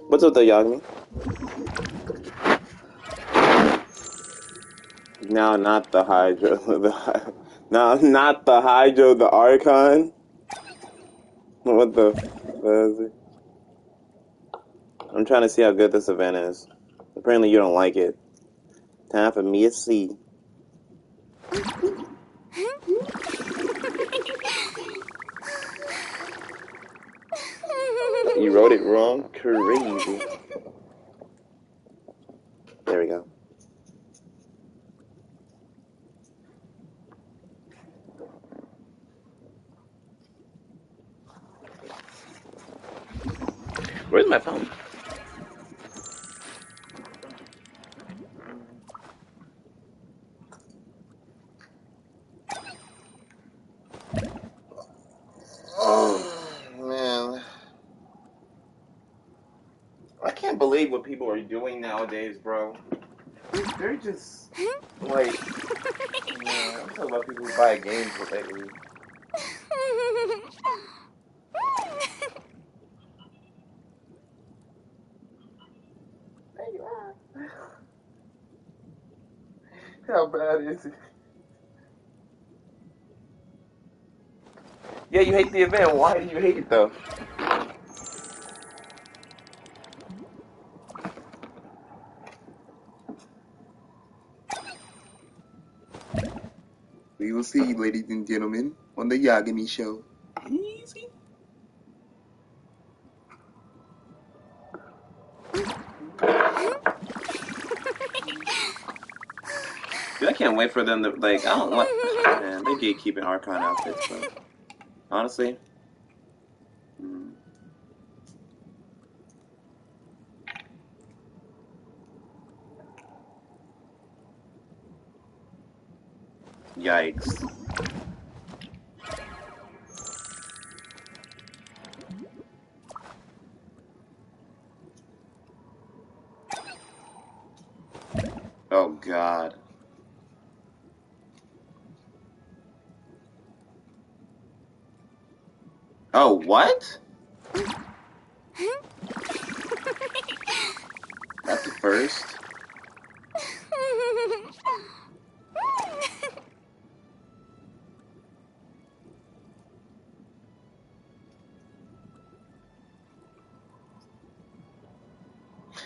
What's up, though, Yagami? No, not the Hydro. No, not the Hydro, the Archon. What the fuck? I'm trying to see how good this event is. Apparently, you don't like it. Time for me to see. You wrote it wrong? Crazy. There we go. Where's my phone? Oh, man. I can't believe what people are doing nowadays, bro. They're just, like, I'm talking about people who buy games lately. How bad is it? Yeah, you hate the event. Why do you hate it, though? We will see, ladies and gentlemen, on the Yagami Show. Easy. Dude, I can't wait for them to, like, I don't want, man, they gatekeeping Archon outfits, bro. Honestly. Yikes. Oh, God. Oh, what? That's the first.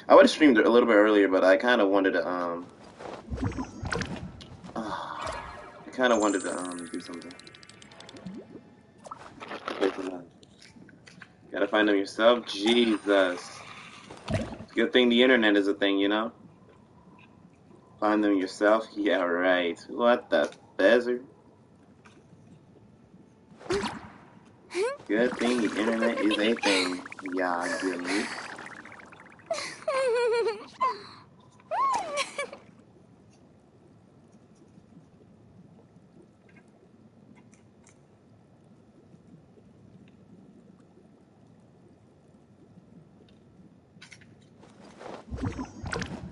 I would have streamed it a little bit earlier, but I kind of wanted to, do something. Gotta find them yourself? Jesus. Good thing the internet is a thing, you know? Find them yourself? Yeah, right. What the bezard? Good thing the internet is a thing. Yeah, give me.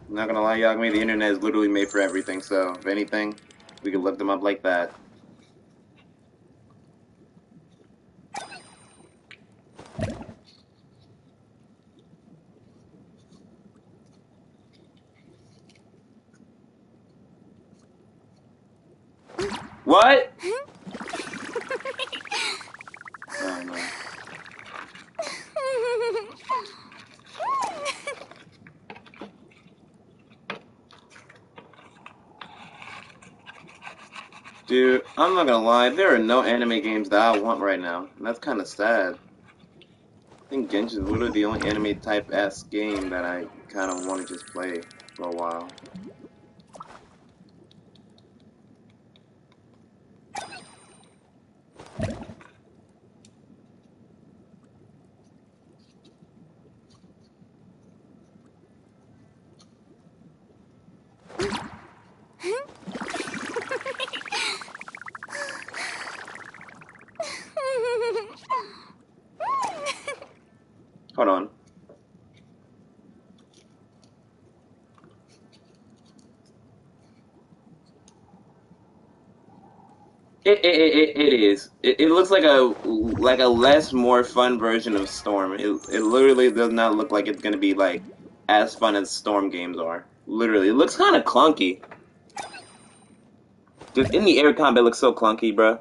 I'm not gonna lie, Yagami, the internet is literally made for everything, so if anything, we can look them up like that. What? Oh, no. Dude, I'm not gonna lie, there are no anime games that I want right now. And that's kind of sad. I think Genshin is literally the only anime type-esque game that I kind of want to just play for a while. Hold on. It is. It looks like a less more fun version of Storm. It literally does not look like it's gonna be like as fun as Storm games are. Literally, it looks kind of clunky. Just in the air combat looks so clunky, bro.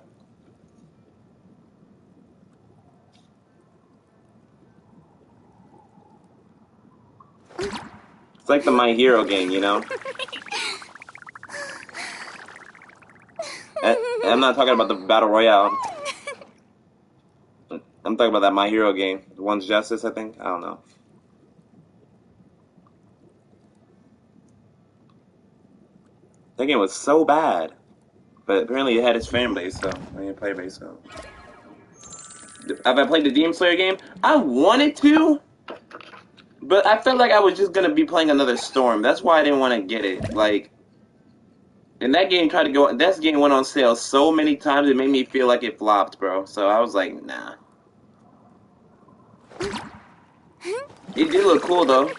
It's like the My Hero game, you know? I'm not talking about the Battle Royale. I'm talking about that My Hero game. The One's Justice, I think. I don't know. That game was so bad. But apparently it had its fan base, so I mean player base, so. Have I played the Demon Slayer game? I wanted to, but I felt like I was just gonna be playing another Storm. That's why I didn't want to get it. Like, and that game tried to go. That game went on sale so many times it made me feel like it flopped, bro. So I was like, nah. It did look cool though.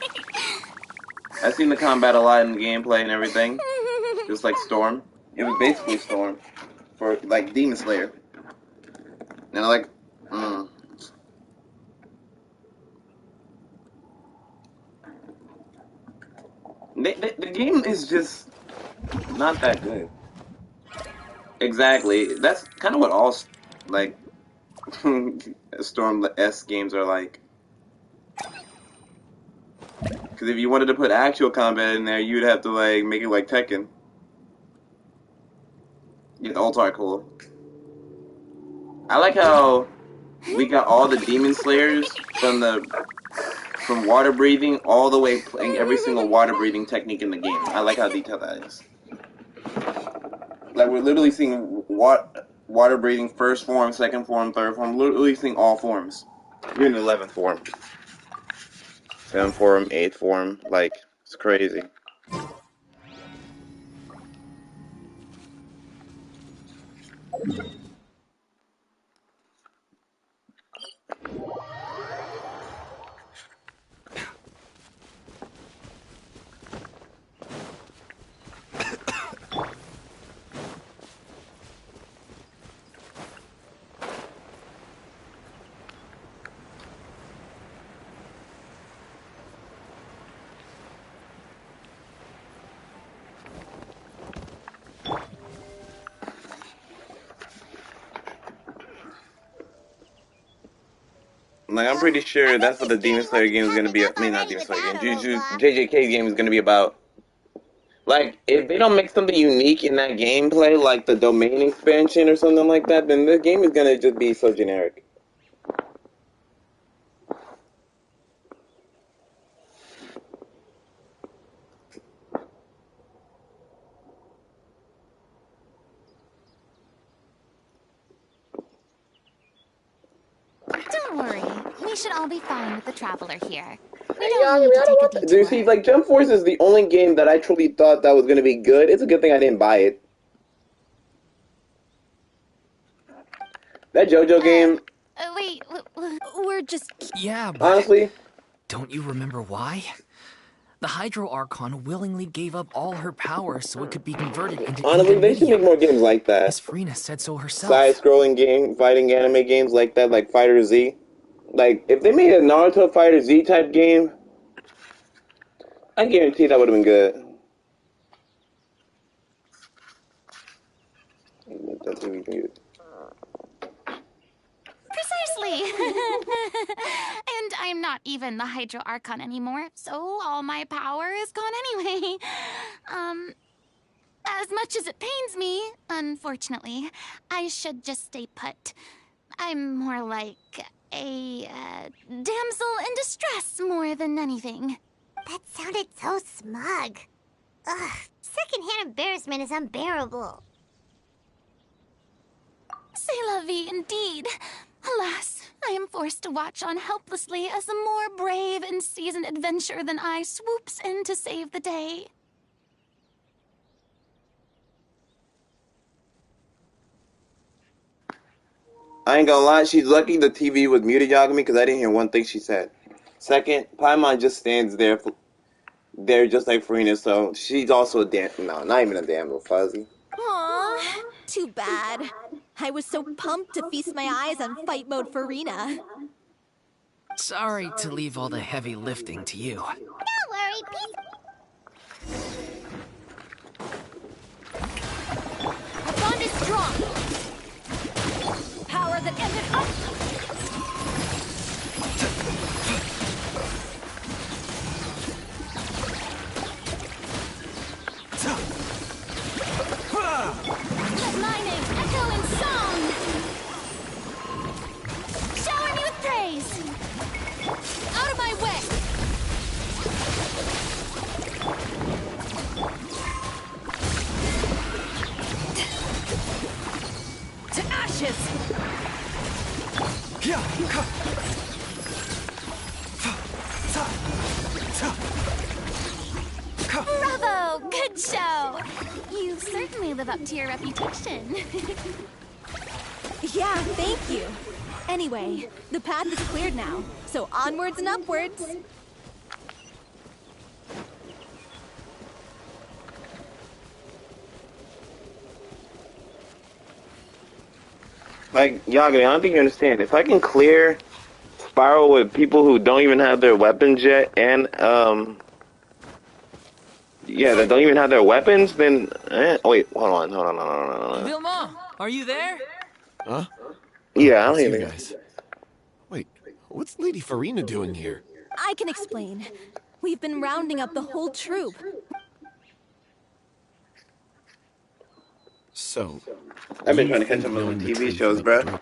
I seen the combat a lot in the gameplay and everything, just like Storm. It was basically Storm for like Demon Slayer. And I like, the game is just not that good. Exactly. That's kind of what all like Storm S games are like. Because if you wanted to put actual combat in there, you'd have to like make it like Tekken. Get Altar cool. I like how we got all the demon slayers from water breathing all the way playing every single water breathing technique in the game. I like how detailed that is. Like we're literally seeing water breathing first form, second form, third form. Literally seeing all forms. You're in the 11th form. 7th form, 8th form. Like it's crazy. Like I'm pretty sure that's what the Demon Slayer game is gonna be. I mean, not Demon Slayer game. JJK game is gonna be about. Like, if they don't make something unique in that gameplay, like the domain expansion or something like that, then the game is gonna just be so generic. Don't worry. We should all be fine with the Traveler here. We Yeah, don't I need mean, to I take a don't want. Do you see, detour. like Jump Force is the only game that I truly thought that was gonna be good. It's a good thing I didn't buy it. That JoJo game, Wait, we're just... Yeah, but honestly, don't you remember why? The Hydro Archon willingly gave up all her power so it could be converted into they should make Indomitium. more games like that. Miss Frina said so herself. Side-scrolling game, fighting anime games like that, like Fighter Z. Like, if they made a Naruto Fighter Z type game, I guarantee that would have been good. That's really good. Precisely! And I'm not even the Hydro Archon anymore, so all my power is gone anyway. As much as it pains me, unfortunately, I should just stay put. I'm more like a damsel in distress more than anything. That sounded so smug. Ugh, secondhand embarrassment is unbearable. C'est la vie, indeed. Alas, I am forced to watch on helplessly as a more brave and seasoned adventurer than I swoops in to save the day. I ain't gonna lie, she's lucky the TV was muted, Yagami, because I didn't hear one thing she said. Second, Paimon just stands there just like Farina, so she's also a damn. No, not even a damn little fuzzy. Aww, Too bad. I was so pumped to feast my eyes on fight mode for Rena. Sorry to leave all the heavy lifting to you. Don't worry, peace. The bond is strong. Power that ended up. Let my name echo in song. Shower me with praise. Out of my way. To ashes. Bravo! Good show! You certainly live up to your reputation. Yeah, thank you. Anyway, the path is cleared now, so onwards and upwards. Like, Yaga, I don't think you understand. If I can clear Spiral with people who don't even have their weapons yet, and, yeah, that don't even have their weapons, then, oh, wait, hold on. Vilma, are you there? Huh? Yeah, I don't See even. you guys. Wait, what's Lady Farina doing here? I can explain. We've been rounding up the whole troop. So, I've been trying to catch up on the TV shows, bruh.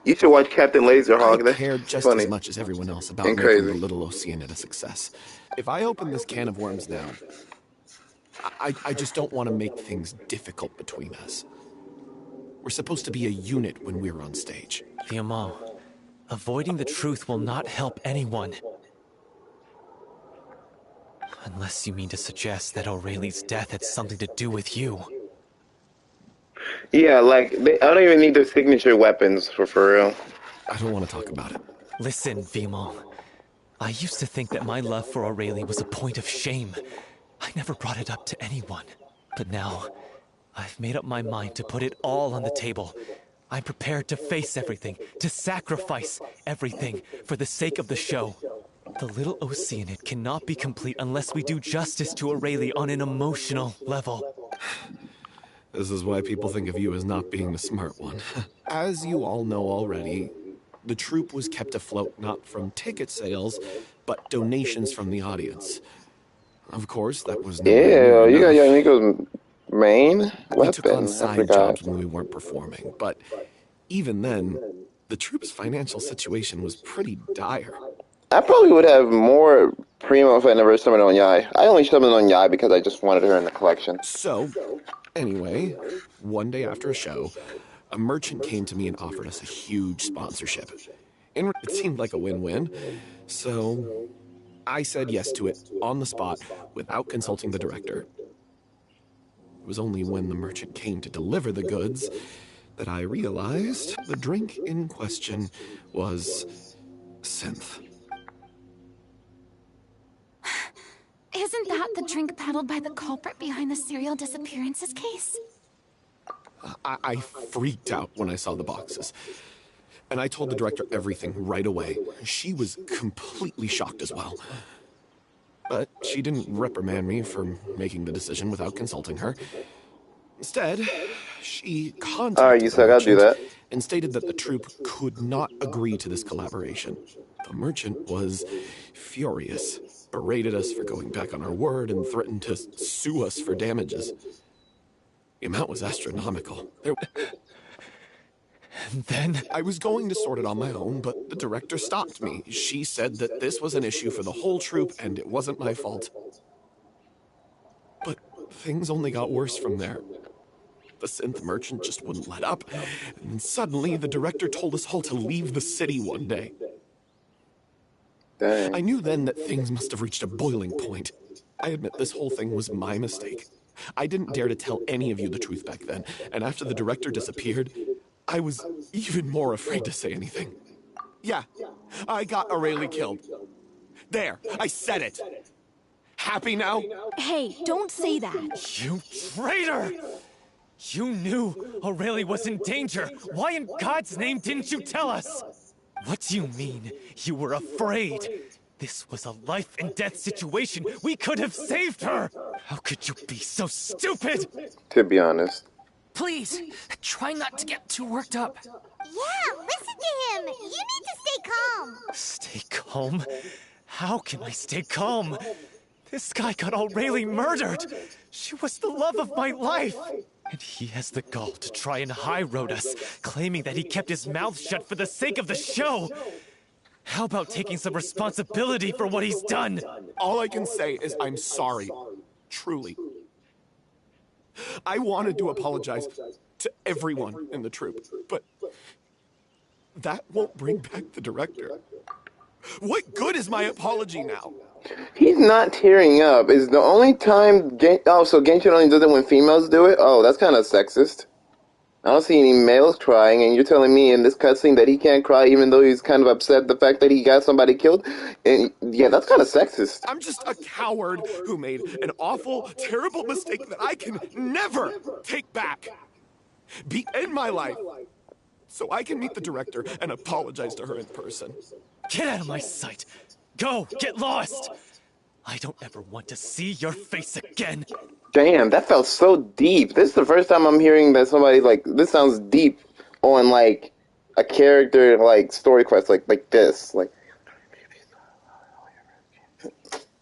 You should watch Captain Laserhawk. I That's care just funny. as much as everyone else about And making crazy. the Little Oceanid a success. If I open this can of worms now, I just don't want to make things difficult between us. We're supposed to be a unit when we're on stage. Vilma, avoiding the truth will not help anyone. Unless you mean to suggest that Aurelie's death had something to do with you. Yeah, like, I don't even need their signature weapons for real. I don't want to talk about it. Listen, Vilma. I used to think that my love for Aurelie was a point of shame. I never brought it up to anyone. But now, I've made up my mind to put it all on the table. I'm prepared to face everything, to sacrifice everything for the sake of the show. The Little Oceanid cannot be complete unless we do justice to Aurelie on an emotional level. This is why people think of you as not being the smart one. As you all know already, the troupe was kept afloat not from ticket sales, but donations from the audience. Of course, that was Yeah, you got enough. Yamiko's main We took on weapon. I side forgot. jobs when we weren't performing, but even then, the troupe's financial situation was pretty dire. I probably would have more Primo if I never summoned on Yai. I only summoned on Yai because I just wanted her in the collection. So, anyway, one day after a show, a merchant came to me and offered us a huge sponsorship. And it seemed like a win-win, so I said yes to it on the spot without consulting the director. It was only when the merchant came to deliver the goods that I realized the drink in question was synth. Isn't that the drink peddled by the culprit behind the serial disappearances case? I freaked out when I saw the boxes. And I told the director everything right away. She was completely shocked as well. But she didn't reprimand me for making the decision without consulting her. Instead, she contacted Alright, you the still gotta do merchant that. and stated that the troupe could not agree to this collaboration. The merchant was furious, berated us for going back on our word, and threatened to sue us for damages. The amount was astronomical. And then, I was going to sort it on my own, but the director stopped me. She said that this was an issue for the whole troupe and it wasn't my fault. But things only got worse from there. The synth merchant just wouldn't let up, and suddenly the director told us all to leave the city one day. Dang. I knew then that things must have reached a boiling point. I admit this whole thing was my mistake. I didn't dare to tell any of you the truth back then, and after the director disappeared, I was even more afraid to say anything. Yeah, I got Aurelie killed. There, I said it. Happy now? Hey, don't say that. you traitor! You knew Aurelie was in danger. Why in God's name didn't you tell us? What do you mean, you were afraid? This was a life and death situation. We could have saved her! How could you be so stupid? To be honest. Please, try not to get too worked up. Yeah, listen to him. You need to stay calm. Stay calm? How can I stay calm? This guy got Aurelie murdered! She was the love of my life! And he has the gall to try and high-road us, claiming that he kept his mouth shut for the sake of the show! How about taking some responsibility for what he's done? All I can say is I'm sorry. Truly. I wanted to apologize to everyone in the troupe, but that won't bring back the director. What good is my apology now? He's not tearing up. Is the only time... so Genshin only does it when females do it? Oh, that's kind of sexist. I don't see any males crying, and you're telling me in this cutscene that he can't cry even though he's kind of upset the fact that he got somebody killed? And yeah, that's kind of sexist. I'm just a coward who made an awful, terrible mistake that I can never take back. End my life so I can meet the director and apologize to her in person. Get out of my sight! Go! Get lost! I don't ever want to see your face again! Damn, that felt so deep. This is the first time I'm hearing that somebody, like, this sounds deep on, like, a character, like, story quest, like this. Like,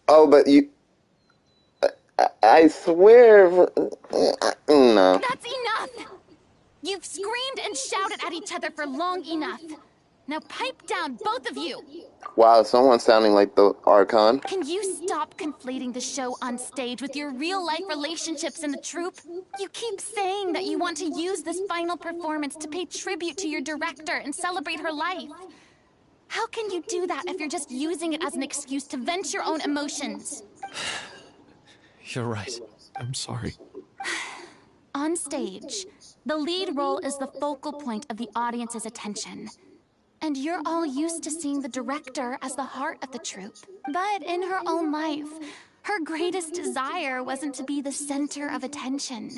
oh, but you... I swear... No. That's enough! You've screamed and shouted at each other for long enough. Now pipe down, both of you! Wow, someone's sounding like the Archon. Can you stop conflating the show on stage with your real-life relationships in the troupe? You keep saying that you want to use this final performance to pay tribute to your director and celebrate her life. How can you do that if you're just using it as an excuse to vent your own emotions? You're right. I'm sorry. On stage, the lead role is the focal point of the audience's attention. And you're all used to seeing the director as the heart of the troupe. But in her own life, her greatest desire wasn't to be the center of attention.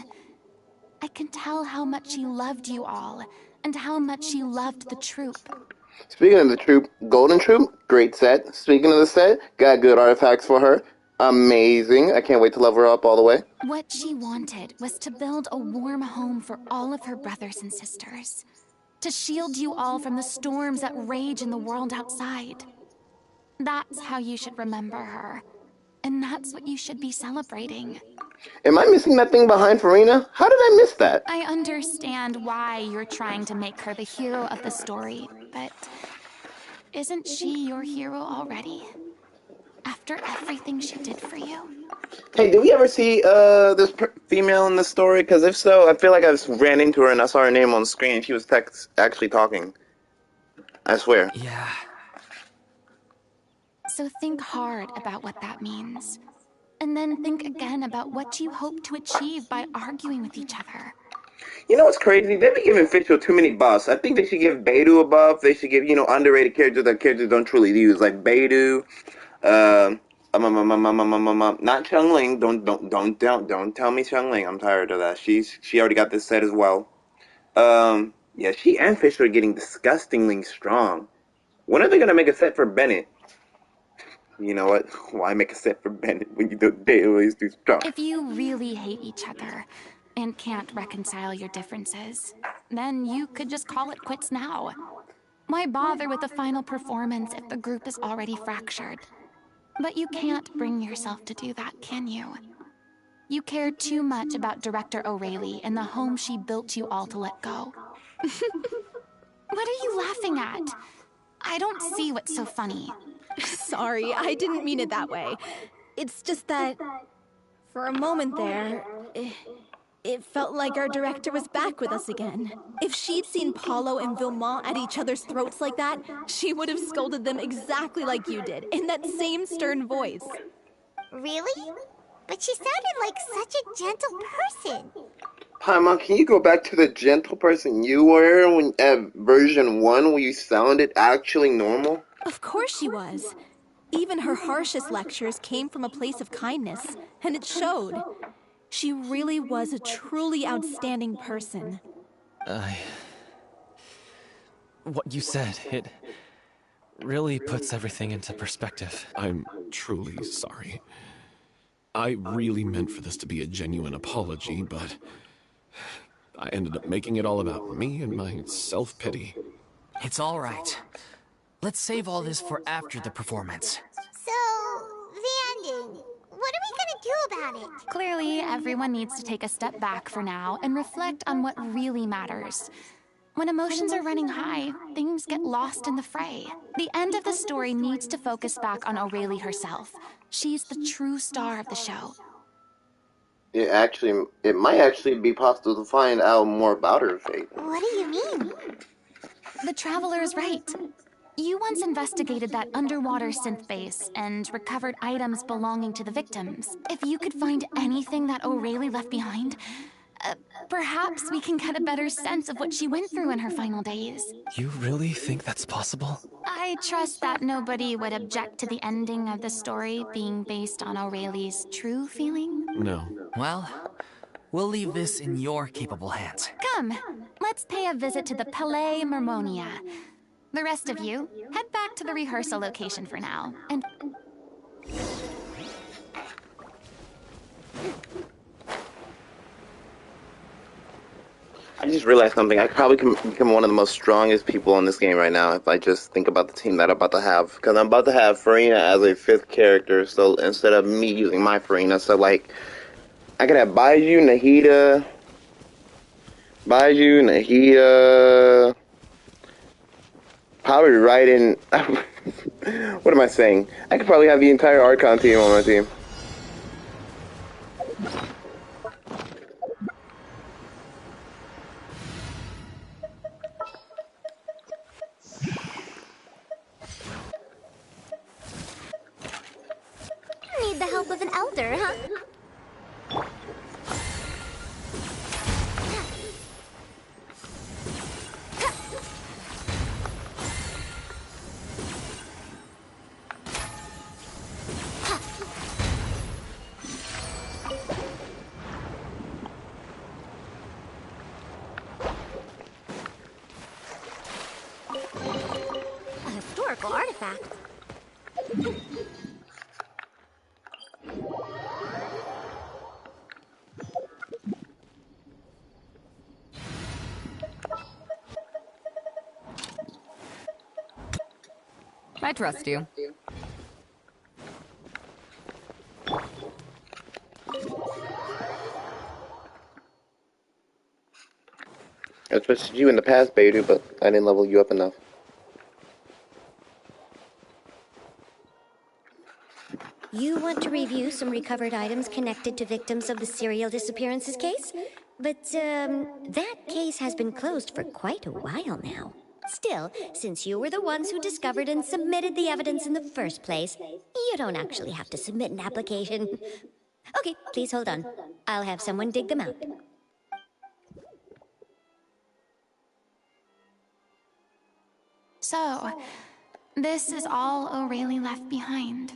I can tell how much she loved you all, and how much she loved the troupe. Speaking of the troupe, Golden Troop, great set. Speaking of the set, got good artifacts for her. Amazing. I can't wait to level her up all the way. What she wanted was to build a warm home for all of her brothers and sisters. To shield you all from the storms that rage in the world outside. That's how you should remember her. And that's what you should be celebrating. Am I missing that thing behind Farina? How did I miss that? I understand why you're trying to make her the hero of the story, but isn't she your hero already? After everything she did for you? Hey, did we ever see this female in the story? Because if so, I feel like I just ran into her and I saw her name on the screen and she was actually talking. I swear. Yeah. So think hard about what that means. And then think again about what you hope to achieve by arguing with each other. You know what's crazy? They've been giving Fischl too many buffs. I think they should give Beidou a buff. They should give, underrated characters that characters don't truly use. Like Beidou, not Chun-Ling. Don't tell me Chun-Ling. I'm tired of that. She already got this set as well. Yeah, she and Fischl are getting disgustingly strong. When are they gonna make a set for Bennett? You know what? Why make a set for Bennett when they always do strong? If you really hate each other and can't reconcile your differences, then you could just call it quits now. Why bother with the final performance if the group is already fractured? But you can't bring yourself to do that, can you? You care too much about Director Aurelie and the home she built you all to let go. What are you laughing at? I don't see what's so funny. Sorry, I didn't mean it that way. It's just that, for a moment there, it felt like our director was back with us again. If she'd seen Paulo and Villemont at each other's throats like that, she would have scolded them exactly like you did, in that same stern voice. Really? But she sounded like such a gentle person. Paimon, can you go back to the gentle person you were when at version 1 where you sounded actually normal? Of course she was. Even her harshest lectures came from a place of kindness, and it showed. She really was a truly outstanding person. What you said, it really puts everything into perspective. I'm truly sorry. I really meant for this to be a genuine apology, but I ended up making it all about me and my self-pity. It's all right. Let's save all this for after the performance. So, the ending. What are we gonna do about it? Clearly, everyone needs to take a step back for now and reflect on what really matters. When emotions are running high, things get lost in the fray. The end of the story needs to focus back on O'Reilly herself. She's the true star of the show. It might actually be possible to find out more about her fate. What do you mean? The Traveler is right. You once investigated that underwater synth base and recovered items belonging to the victims. If you could find anything that O'Reilly left behind, perhaps we can get a better sense of what she went through in her final days. You really think that's possible? I trust that nobody would object to the ending of the story being based on O'Reilly's true feeling. No. Well, we'll leave this in your capable hands. Come, let's pay a visit to the Palais Mermonia. The rest of you, head back to the rehearsal location for now, and... I just realized something. I probably can become one of the most strongest people in this game right now if I just think about the team that I'm about to have. Because I'm about to have Farina as a 5th character, so instead of me using my Farina, so like, I could have Baiju, Nahida, probably right in... What am I saying? I could probably have the entire Archon team on my team. Need the help of an elder, huh? A historical artifact. I trust you. I trusted you in the past, Beidou, but I didn't level you up enough. You want to review some recovered items connected to victims of the serial disappearances case? But, that case has been closed for quite a while now. Still, since you were the ones who discovered and submitted the evidence in the first place, you don't actually have to submit an application. Okay, please hold on. I'll have someone dig them out. So, this is all O'Reilly left behind.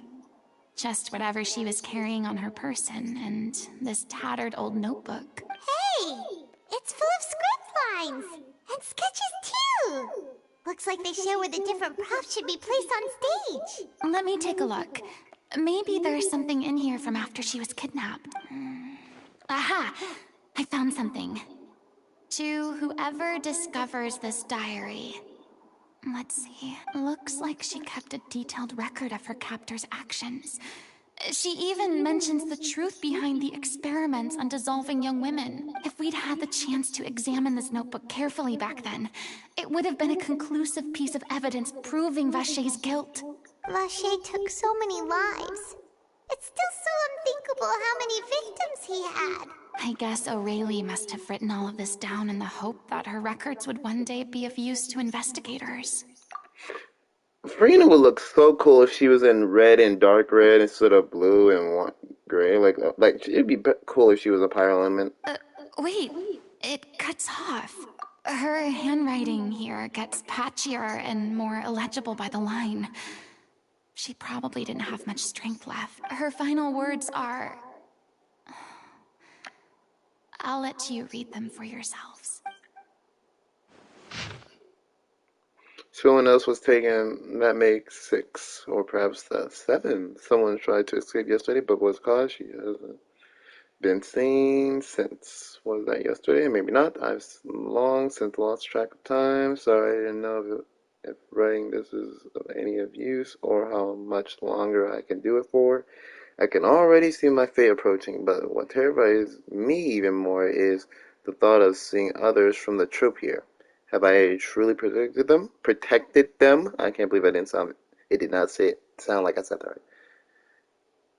Just whatever she was carrying on her person and this tattered old notebook. Hey! It's full of script lines! And sketches, too! Looks like they show where the different props should be placed on stage. Let me take a look. Maybe there's something in here from after she was kidnapped. Aha! I found something. To whoever discovers this diary. Let's see. Looks like she kept a detailed record of her captor's actions. She even mentions the truth behind the experiments on dissolving young women. If we'd had the chance to examine this notebook carefully back then, it would have been a conclusive piece of evidence proving Vacher's guilt. Vacher took so many lives. It's still so unthinkable how many victims he had. I guess O'Reilly must have written all of this down in the hope that her records would one day be of use to investigators. Farina would look so cool if she was in red and dark red instead of blue and gray. Like it'd be cool if she was a pyro element. Wait, it cuts off. Her handwriting here gets patchier and more illegible by the line. She probably didn't have much strength left. Her final words are... I'll let you read them for yourselves. Someone else was taken. That makes 6, or perhaps that's 7. Someone tried to escape yesterday, but was caught. She hasn't been seen since. Was that yesterday? Maybe not. I've long since lost track of time. Sorry, I didn't know if writing this is of any of use or how much longer I can do it for. I can already see my fate approaching, but what terrifies me even more is the thought of seeing others from the troop here. Have I truly protected them? Protected them? I can't believe I didn't sound. It did not sound like I said that right.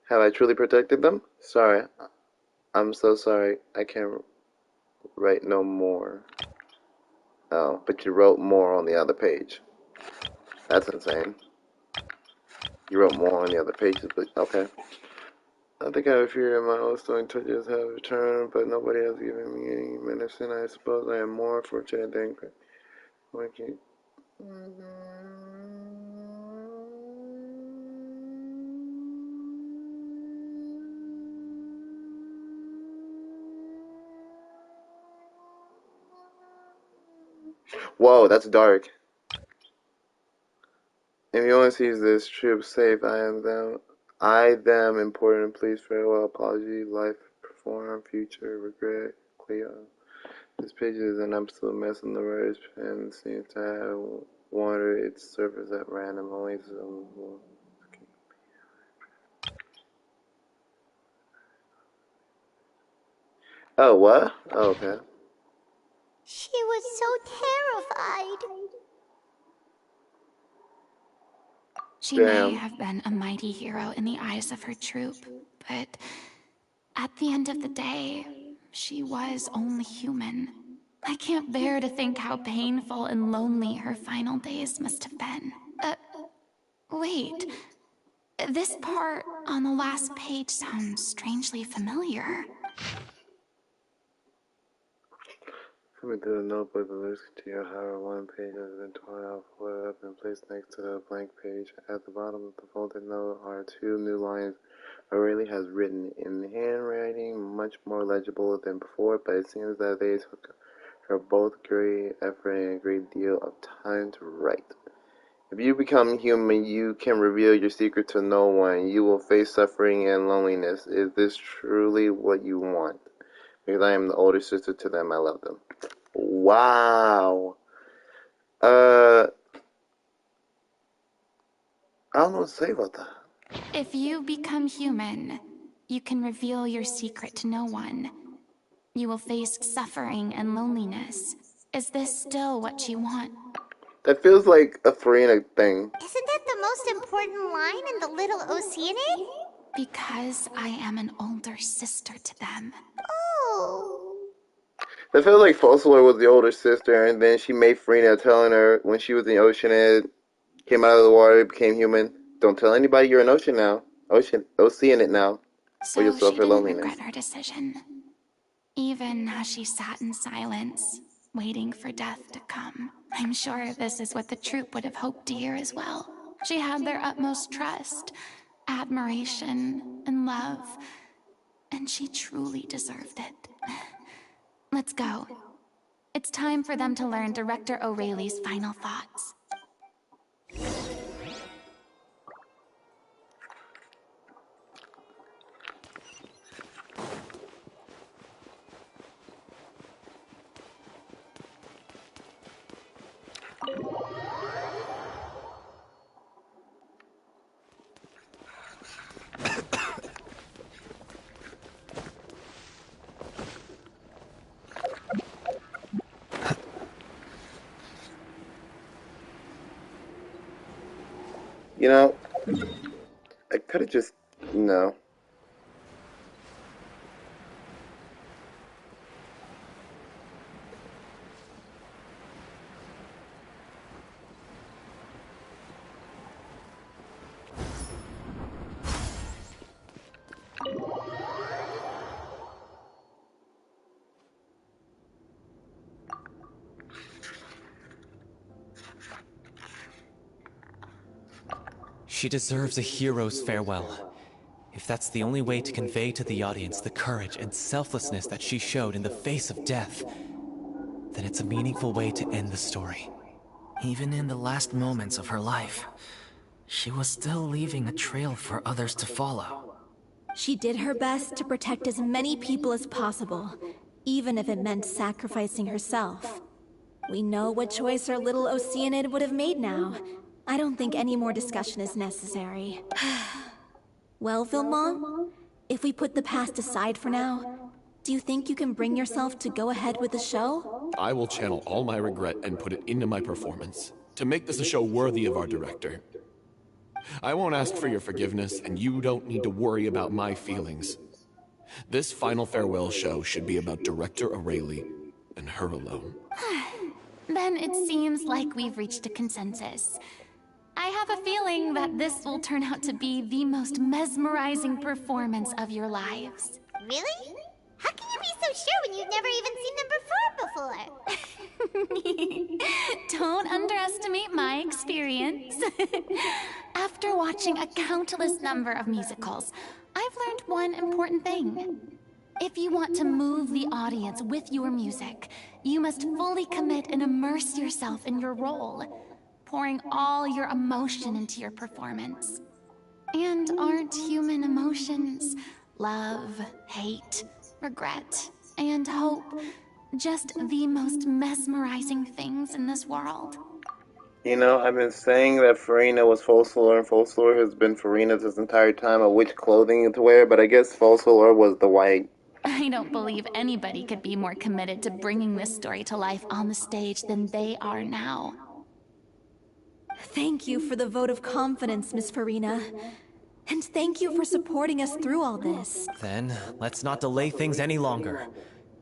Have I truly protected them? Sorry, I'm so sorry. I can't write no more. Oh, but you wrote more on the other page. That's insane. You wrote more on the other pages, but okay. I think I have a fear that my old stone touches have returned, but nobody has given me any medicine. I suppose I am more fortunate than working. Whoa, that's dark. If anyone sees this troop safe, them important, please farewell, apology, life, perform, future, regret, Cleo. This page is an absolute mess, and the writer's pen seems to have wandered its surface at random, only some. Oh, what? Oh, okay. She was so terrified. She may Damn. have been a mighty hero in the eyes of her troop, but at the end of the day, she was only human. I can't bear to think how painful and lonely her final days must have been. Wait. This part on the last page sounds strangely familiar. Coming to the notebook, the lyrics continue. However, one page has been torn out, folded up, and placed next to the blank page. At the bottom of the folded note are 2 new lines O'Reilly has written in handwriting much more legible than before, but it seems that they took her both great effort and a great deal of time to write. If you become human, you can reveal your secret to no one. You will face suffering and loneliness. Is this truly what you want? Because I am the older sister to them, I love them. Wow. I don't know what to say about that. If you become human, you can reveal your secret to no one. You will face suffering and loneliness. Is this still what you want? That feels like a Farina thing. Isn't that the most important line in the Little Oceanic? Because I am an older sister to them. Oh. That feels like Fossilor was the older sister, and then she made Farina telling her when she was in the ocean and came out of the water, became human. Don't tell anybody you're an ocean now. Oceanic now. Or you'll So she suffer didn't loneliness. regret her decision. Even as she sat in silence, waiting for death to come. I'm sure this is what the troop would have hoped to hear as well. She had their utmost trust, admiration, and love, and she truly deserved it. Let's go. It's time for them to learn Director O'Reilly's final thoughts. You know, I could have just... No. She deserves a hero's farewell. If If that's the only way to convey to the audience the courage and selflessness that she showed in the face of death, then it's a meaningful way to end the story. Even in the last moments of her life, she was still leaving a trail for others to follow. She did her best to protect as many people as possible, even if it meant sacrificing herself. We know what choice our little Oceanid would have made now. I don't think any more discussion is necessary. Well, Vilmont, if we put the past aside for now, do you think you can bring yourself to go ahead with the show? I will channel all my regret and put it into my performance, to make this a show worthy of our director. I won't ask for your forgiveness, and you don't need to worry about my feelings. This final farewell show should be about Director O'Reilly and her alone. Then it seems like we've reached a consensus. I have a feeling that this will turn out to be the most mesmerizing performance of your lives. Really? How can you be so sure when you've never even seen them perform before? Don't underestimate my experience. After watching a countless number of musicals, I've learned one important thing. If you want to move the audience with your music, you must fully commit and immerse yourself in your role, pouring all your emotion into your performance. And aren't human emotions love, hate, regret, and hope just the most mesmerizing things in this world? You know, I've been saying that Farina was Fossilor, and Fossilor has been Farina this entire time of which clothing to wear, but I guess Fossilor was the white. I don't believe anybody could be more committed to bringing this story to life on the stage than they are now. Thank you for the vote of confidence, Miss Farina. And thank you for supporting us through all this. Then, let's not delay things any longer.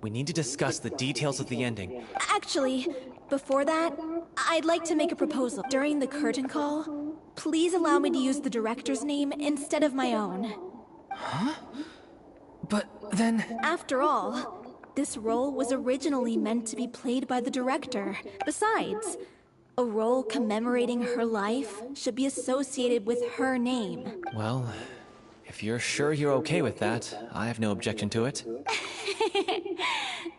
We need to discuss the details of the ending. Actually, before that, I'd like to make a proposal. During the curtain call, please allow me to use the director's name instead of my own. Huh? But then... After all, this role was originally meant to be played by the director. Besides, a role commemorating her life should be associated with her name. Well, if you're sure you're okay with that, I have no objection to it.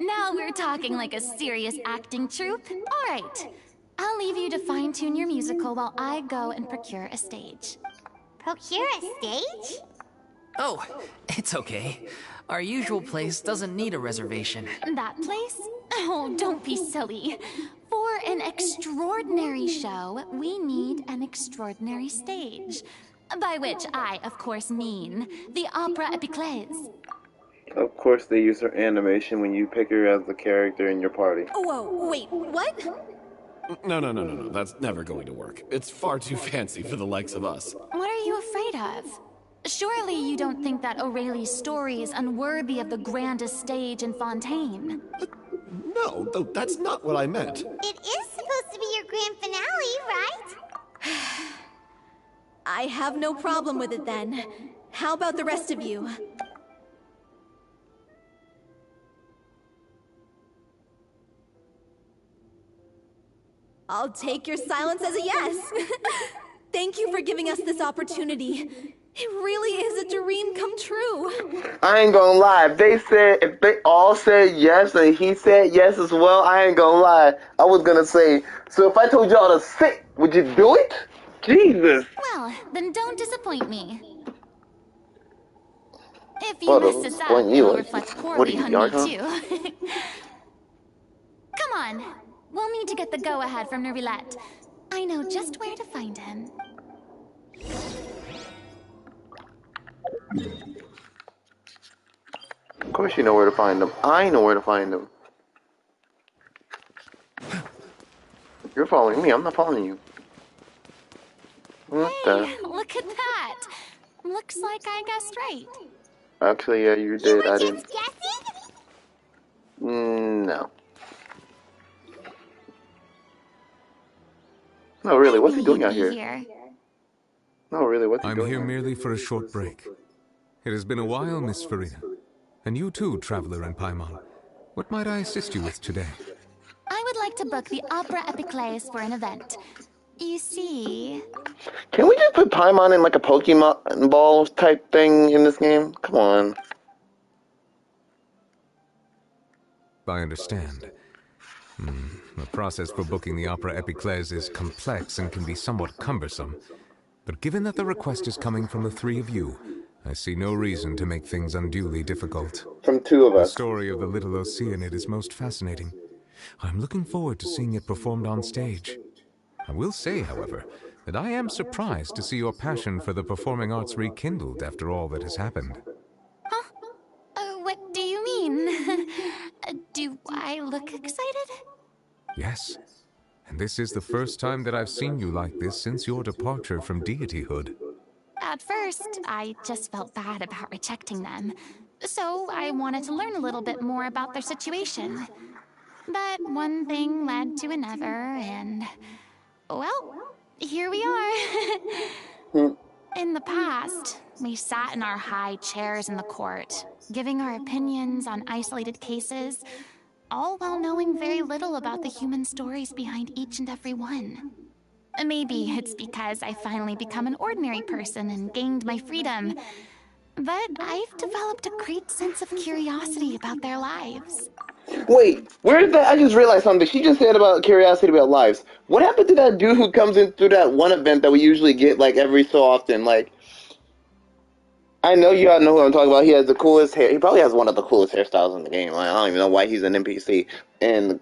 Now we're talking like a serious acting troupe. All right, I'll leave you to fine-tune your musical while I go and procure a stage. Procure a stage? Oh, it's okay. Our usual place doesn't need a reservation. That place? Oh, don't be silly. For an extraordinary show, we need an extraordinary stage. By which I, of course, mean the Opera Epiclese. Of course they use her animation when you pick her as the character in your party. Whoa, wait, what? No. That's never going to work. It's far too fancy for the likes of us. What are you afraid of? Surely you don't think that O'Reilly's story is unworthy of the grandest stage in Fontaine? No, that's not what I meant. It is supposed to be your grand finale, right? I have no problem with it then. How about the rest of you? I'll take your silence as a yes. Thank you for giving us this opportunity. It really is a dream come true. I ain't gonna lie, if they all said yes and he said yes as well, I ain't gonna lie. I was gonna say, so if I told y'all to sit, would you do it? Jesus. Well, then don't disappoint me. If you miss us out, it'll reflect poorly on me too. Come on, we'll need to get the go-ahead from Nervilette. I know just where to find him. Of course you know where to find them. I know where to find them. You're following me, I'm not following you. What Hey, look at that! Looks like I guessed right. Actually, yeah, you did. I didn't. Guessing? No. No, really, what's he doing out here? No, really, what's he doing? I'm here merely for a short break. It has been a while, Miss Farina. And you too, traveler in Paimon. What might I assist you with today? I would like to book the Opera Epiclese for an event. You see... Can we just put Paimon in like a Pokemon ball type thing in this game? Come on. I understand. The process for booking the Opera Epiclese is complex and can be somewhat cumbersome. But given that the request is coming from the three of you, I see no reason to make things unduly difficult. From two of The us. story of the Little Oceanid is most fascinating. I'm looking forward to seeing it performed on stage. I will say, however, that I am surprised to see your passion for the performing arts rekindled after all that has happened. Huh? What do you mean? Do I look excited? Yes. And this is the first time that I've seen you like this since your departure from deityhood. At first, I just felt bad about rejecting them. So I wanted to learn a little bit more about their situation. But one thing led to another, and... well, here we are. In the past, we sat in our high chairs in the court, giving our opinions on isolated cases, all while knowing very little about the human stories behind each and every one. Maybe it's because I finally become an ordinary person and gained my freedom, but I've developed a great sense of curiosity about their lives. Wait, where did that? I just realized something. She just said about curiosity about lives. What happened to that dude who comes in through that one event that we usually get like every so often? Like, I know you all know who I'm talking about. He has the coolest hair. He probably has one of the coolest hairstyles in the game. Like, I don't even know why he's an NPC. And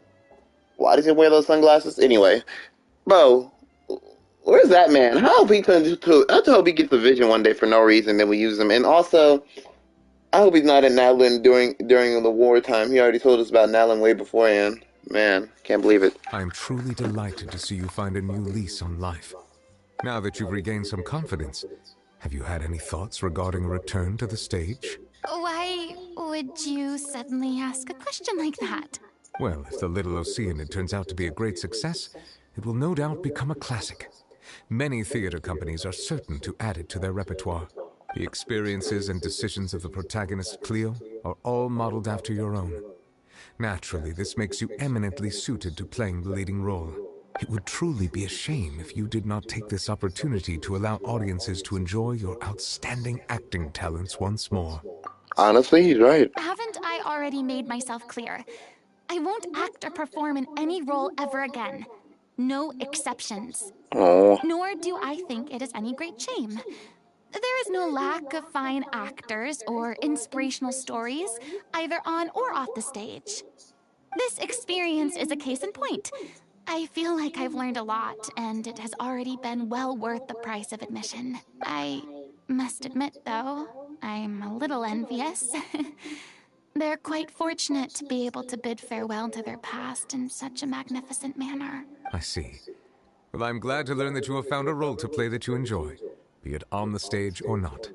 why does he wear those sunglasses? Anyway, bro, where's that man? How hope he turns into? I hope he gets a vision one day for no reason. Then we use him. And also, I hope he's not in Nadlin during the wartime. He already told us about Nadlin way beforehand. Man, can't believe it. I am truly delighted to see you find a new lease on life. Now that you've regained some confidence, have you had any thoughts regarding a return to the stage? Why would you suddenly ask a question like that? Well, if the Little Oceanid turns out to be a great success, it will no doubt become a classic. Many theater companies are certain to add it to their repertoire. The experiences and decisions of the protagonist, Cleo, are all modeled after your own. Naturally, this makes you eminently suited to playing the leading role. It would truly be a shame if you did not take this opportunity to allow audiences to enjoy your outstanding acting talents once more. Honestly, he's right. Haven't I already made myself clear? I won't act or perform in any role ever again. No exceptions. Oh. Nor do I think it is any great shame. There is no lack of fine actors or inspirational stories, either on or off the stage. This experience is a case in point. I feel like I've learned a lot, and it has already been well worth the price of admission. I must admit, though, I'm a little envious. They're quite fortunate to be able to bid farewell to their past in such a magnificent manner. I see. Well, I'm glad to learn that you have found a role to play that you enjoy, be it on the stage or not.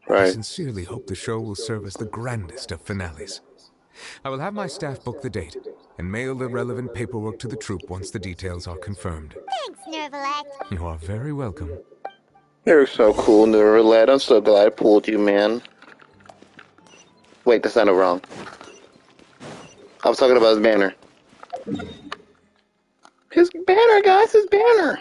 Right. I sincerely hope the show will serve as the grandest of finales. I will have my staff book the date and mail the relevant paperwork to the troupe once the details are confirmed. Thanks, Nervalette. You are very welcome. You're so cool, Nervalette. I'm so glad I pulled you, man. Wait, that sounded wrong. I was talking about his banner. His banner, guys, his banner.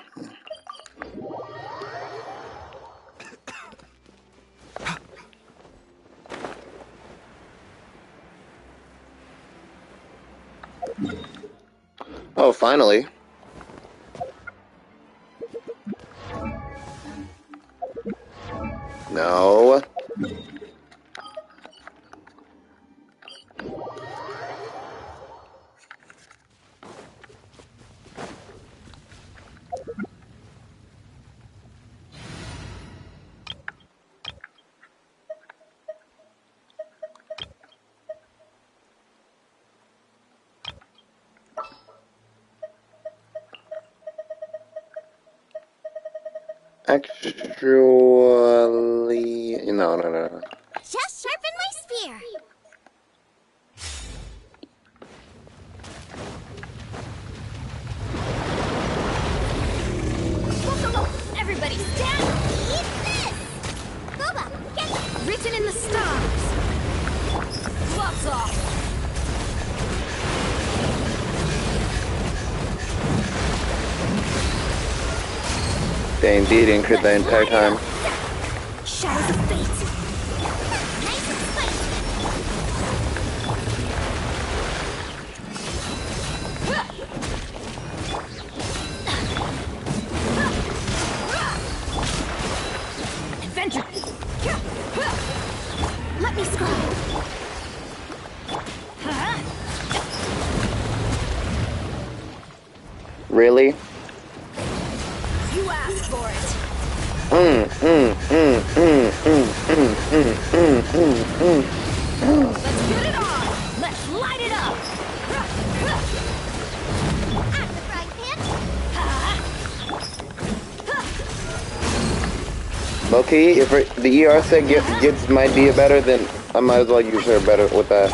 Oh, finally. No. Actually, no. Just sharpen my spear. Everybody stand! Eat this! Boba, get Written in the stars! Gloves off! They indeed didn't crit that entire time. Shadows of fate. Adventure. Let me scry. Really? You asked for it. Let's get it on. Let's light it up. At the frying pan. Low-key, if the ER set gets my Dia better, then I might as well use her better with that.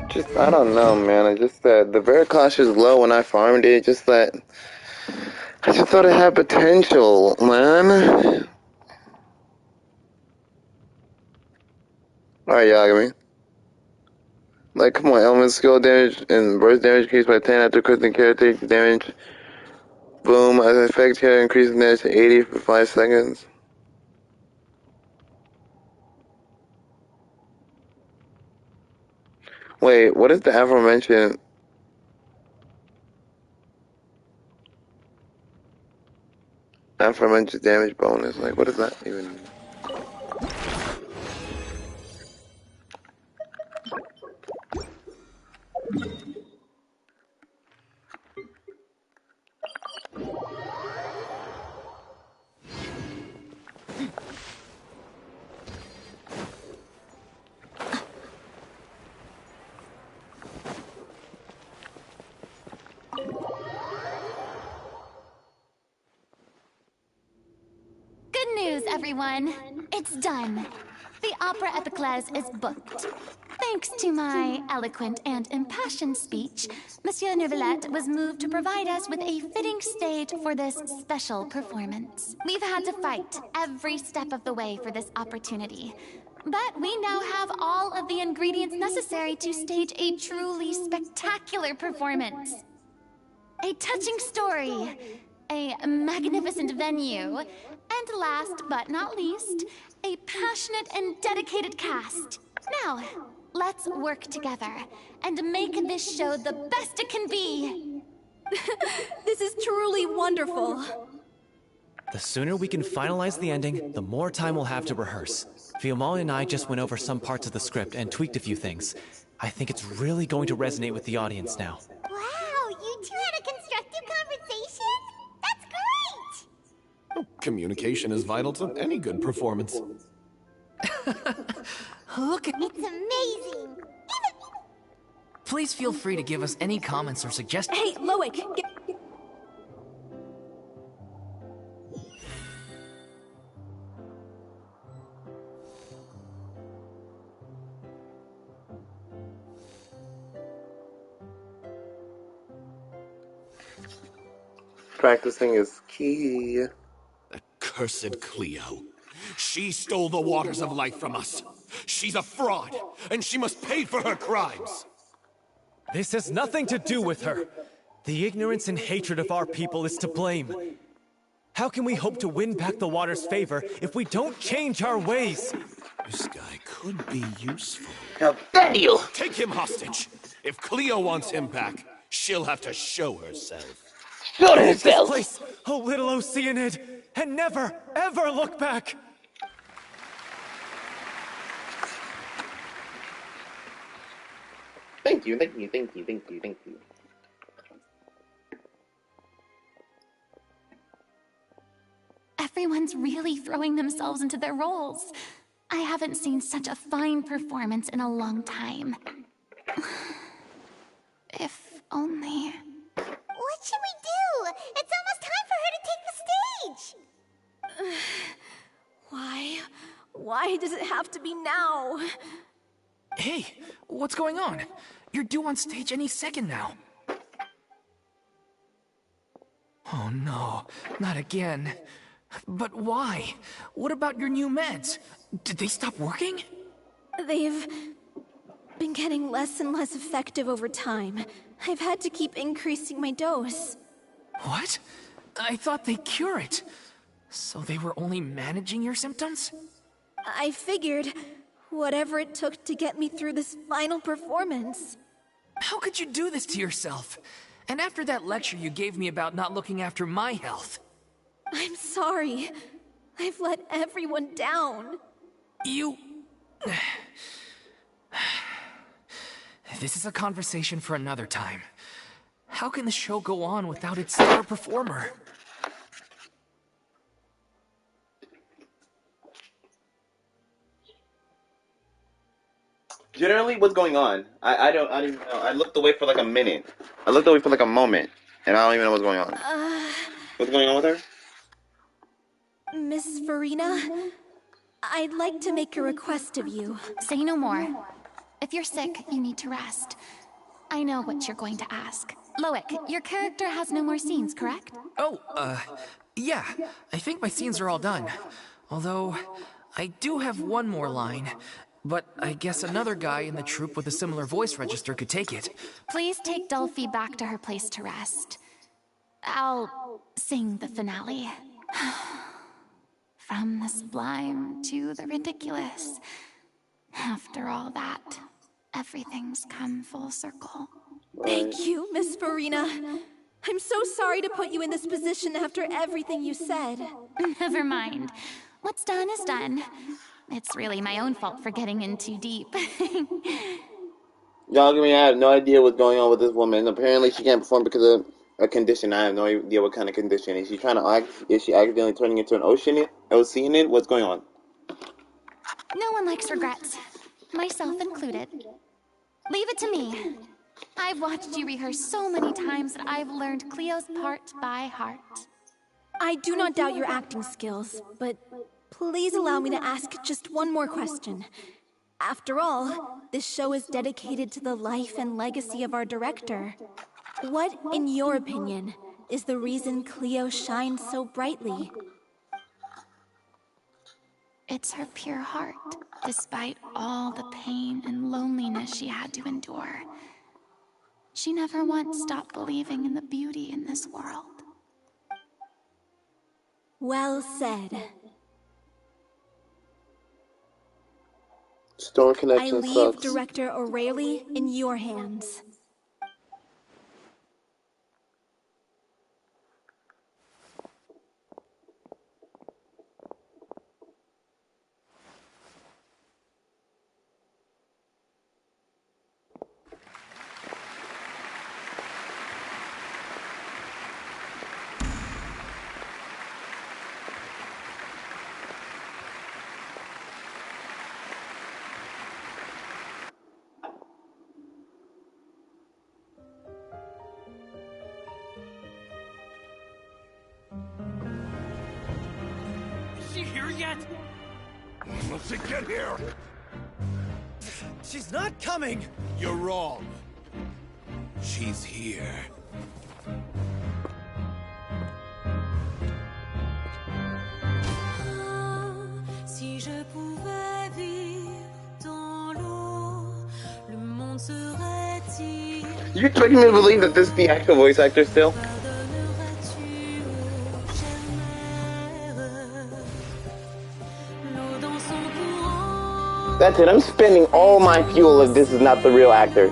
Just, I don't know, man. I just that the Veraclash is low when I farmed it. Just that I just thought it had potential, man. Alright, Yagami. Like, come on, element skill damage and burst damage increased by 10 after critting character damage. Boom, as an effect here, increasing damage to 80 for 5 seconds. Wait, what is the aforementioned damage bonus? Like, what does that even mean? Good news, everyone. It's done. The Opera Epiclese is booked. Thanks to my eloquent and impassioned speech, Monsieur Neuvillette was moved to provide us with a fitting stage for this special performance. We've had to fight every step of the way for this opportunity, but we now have all of the ingredients necessary to stage a truly spectacular performance. A touching story, a magnificent venue, and last but not least, a passionate and dedicated cast. Now, let's work together and make this show the best it can be. This is truly wonderful. The sooner we can finalize the ending, the more time we'll have to rehearse. Fiamma and I just went over some parts of the script and tweaked a few things. I think it's really going to resonate with the audience now. Wow, you two had a constructive conversation? That's great! Communication is vital to any good performance. Look at... It's amazing! Please feel free to give us any comments or suggestions. Hey, Loic, Practicing is key. That cursed Cleo. She stole the waters of life from us. She's a fraud, and she must pay for her crimes. This has nothing to do with her. The ignorance and hatred of our people is to blame. How can we hope to win back the water's favor if we don't change our ways? This guy could be useful. How dare you! Take him hostage. If Cleo wants him back, she'll have to show herself. Show This herself! place, oh little Oceanid, and never, ever look back! Thank you, thank you, thank you, thank you, thank you. Everyone's really throwing themselves into their roles. I haven't seen such a fine performance in a long time. If only... What should we do? It's almost time for her to take the stage! why? Why does it have to be now? Hey, what's going on? You're due on stage any second now. Oh no, not again. But why? What about your new meds? Did they stop working? they've been getting less and less effective over time. I've had to keep increasing my dose. What? I thought they cure it. So they were only managing your symptoms? I figured whatever it took to get me through this final performance. How could you do this to yourself? And after that lecture you gave me about not looking after my health. I'm sorry. I've let everyone down. You... This is a conversation for another time. How can the show go on without its star performer? Generally, what's going on? I don't even know. I looked away for like a minute. I looked away for like a moment, and I don't even know what's going on. What's going on with her? Miss Farina, I'd like to make a request of you. Say no more. If you're sick, you need to rest. I know what you're going to ask. Loic, your character has no more scenes, correct? Oh, yeah. I think my scenes are all done. Although, I do have one more line. But I guess another guy in the troupe with a similar voice register could take it. Please take Delphi back to her place to rest. I'll sing the finale. From the sublime to the ridiculous. After all that, everything's come full circle. Thank you, Miss Farina. I'm so sorry to put you in this position after everything you said. Never mind. What's done is done. It's really my own fault for getting in too deep. Y'all, I have no idea what's going on with this woman. Apparently, she can't perform because of a condition. I have no idea what kind of condition. Is she trying to act? Is she accidentally turning into an ocean? What's going on? No one likes regrets, myself included. Leave it to me. I've watched you rehearse so many times that I've learned Cleo's part by heart. I do not doubt your acting skills, but please allow me to ask just one more question. After all, this show is dedicated to the life and legacy of our director. What, in your opinion, is the reason Cleo shines so brightly? It's her pure heart, despite all the pain and loneliness she had to endure. She never once stopped believing in the beauty in this world. Well said. Store I connection leave sucks. Director O'Reilly in your hands. Is she here yet? Let's get here! She's not coming! You're wrong. She's here. Si je pouvais vivre dans l'eau, le monde serait-il? You expect me to believe that this is the actual voice actor still? Pardonneras-tu aux chères l'eau dans son courant? That's it. I'm spending all my fuel if this is not the real actor.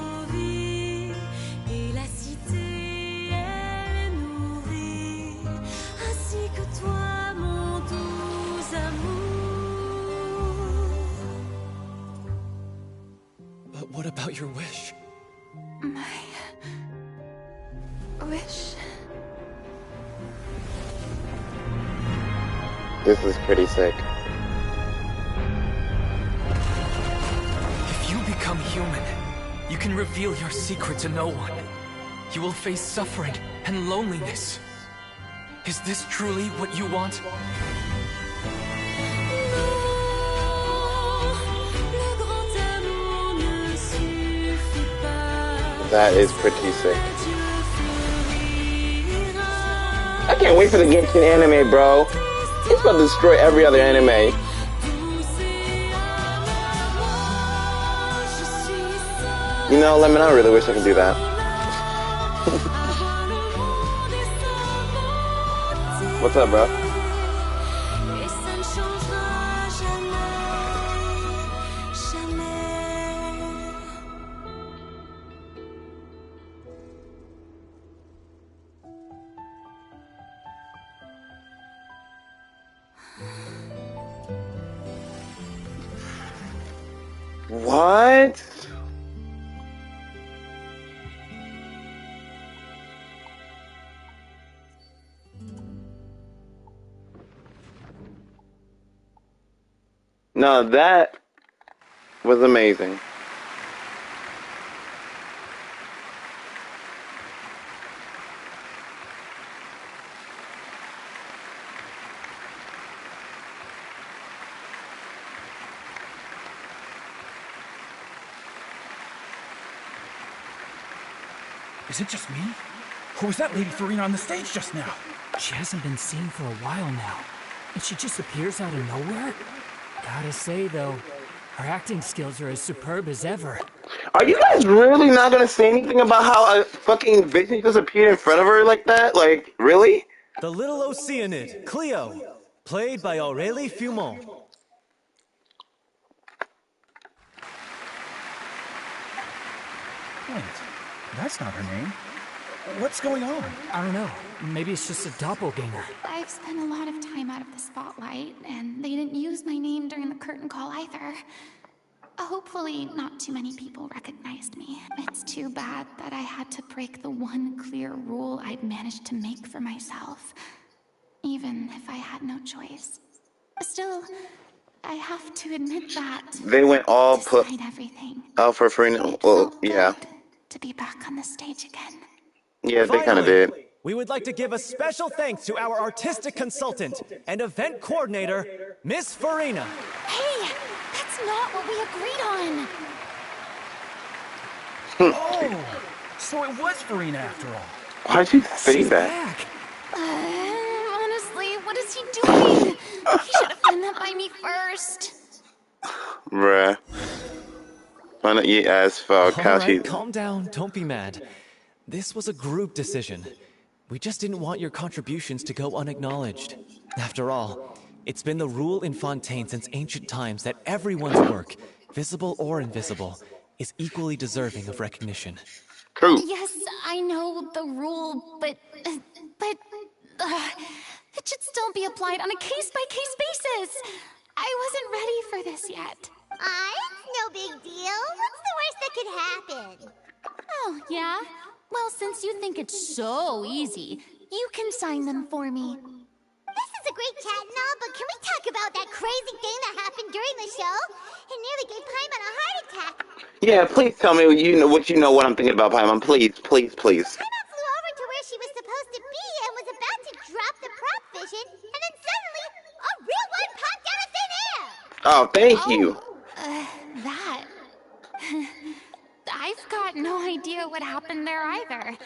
Et la cité est nourrie, ainsi que toi, mon doux amour. But what about your wish? My wish. This is pretty sick. If you become human, you can reveal your secret to no one. You will face suffering and loneliness. Is this truly what you want? Le grand amour ne suffit pas. That is pretty sick. I can't wait for the Genshin anime, bro. It's about to destroy every other anime. You know, Lemon, I really wish I could do that. What's up, bro? Et ça ne changera jamais, jamais. What? No, that was amazing. Is it just me? Or was that Lady Farina on the stage just now? She hasn't been seen for a while now, and she just appears out of nowhere? Gotta say, though, her acting skills are as superb as ever. Are you guys really not gonna say anything about how a fucking vision just appeared in front of her like that? Like, really? The little Oceanid, Cleo, played by Aurélie Fumont. Wait, that's not her name. What's going on? I don't know. Maybe it's just a doppelganger. I've spent a lot of time out of the spotlight, and they didn't use my name during the curtain call either. Hopefully, not too many people recognized me. It's too bad that I had to break the one clear rule I'd managed to make for myself, even if I had no choice. Still, I have to admit that They went all put despite everything, out for Farina. Well, yeah. to be back on the stage again. Yeah, they kind of Finally, did. we would like to give a special thanks to our artistic consultant and event coordinator, Miss Farina. Hey, that's not what we agreed on. Oh, so it was Farina after all. Why'd you say She's that? back. Honestly, what is he doing? He should have run that by me first. Bruh. Why not you as fuck? How All she... right, calm down. Don't be mad. This was a group decision. We just didn't want your contributions to go unacknowledged. After all, it's been the rule in Fontaine since ancient times that everyone's work, visible or invisible, is equally deserving of recognition. True. Yes, I know the rule, but it should still be applied on a case-by-case basis. I wasn't ready for this yet. It's no big deal. What's the worst that could happen? Oh, yeah? Well, since you think it's so easy, you can sign them for me. This is a great chat and all, but can we talk about that crazy thing that happened during the show? It nearly gave Paimon a heart attack. Yeah, please tell me what you know what I'm thinking about, Paimon. Please, please, please. Paimon flew over to where she was supposed to be and was about to drop the prop vision, and then suddenly, a real one popped out of thin air! Oh, thank you. That... I've got no idea what happened there either.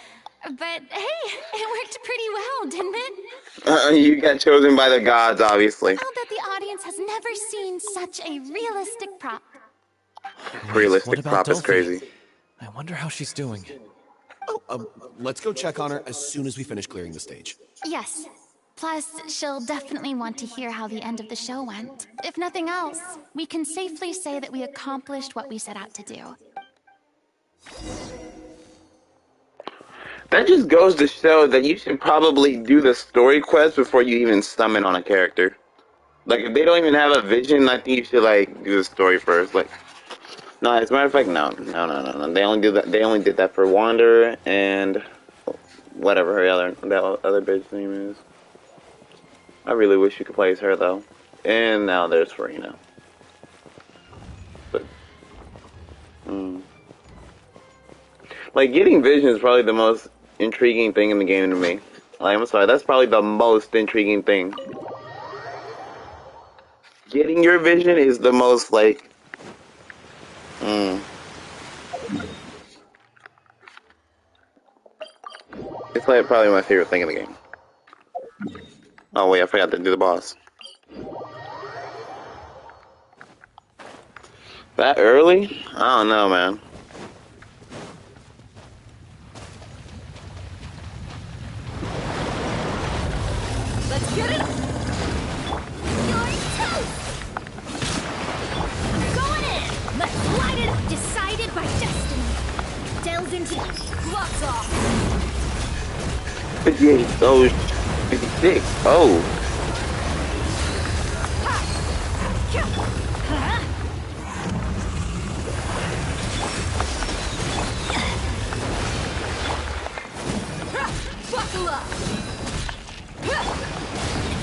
But hey, it worked pretty well, didn't it? You got chosen by the gods, obviously. I'll bet the audience has never seen such a realistic prop. Realistic prop is Dolphy? crazy. I wonder how she's doing. Oh, let's go check on her as soon as we finish clearing the stage. Yes. Plus, she'll definitely want to hear how the end of the show went. If nothing else, we can safely say that we accomplished what we set out to do. That just goes to show that you should probably do the story quest before you even summon on a character. Like, if they don't even have a vision, I think you should, like, do the story first. Like, no, as a matter of fact, no. They only do that. They only did that for Wanderer and whatever that other bitch's name is. I really wish you could play as her though. And now there's Farina. But, like, getting vision is probably the most intriguing thing in the game to me. Like, I'm sorry, that's probably the most intriguing thing. Getting your vision is the most, like, it's like probably my favorite thing in the game. Oh wait, I forgot to do the boss. That early? I don't know, man. Let's get it! You're toast! Going in! Let's light it up! Decided by destiny. Delves into gloves off. 58. Oh, 56. Oh. Buckle up!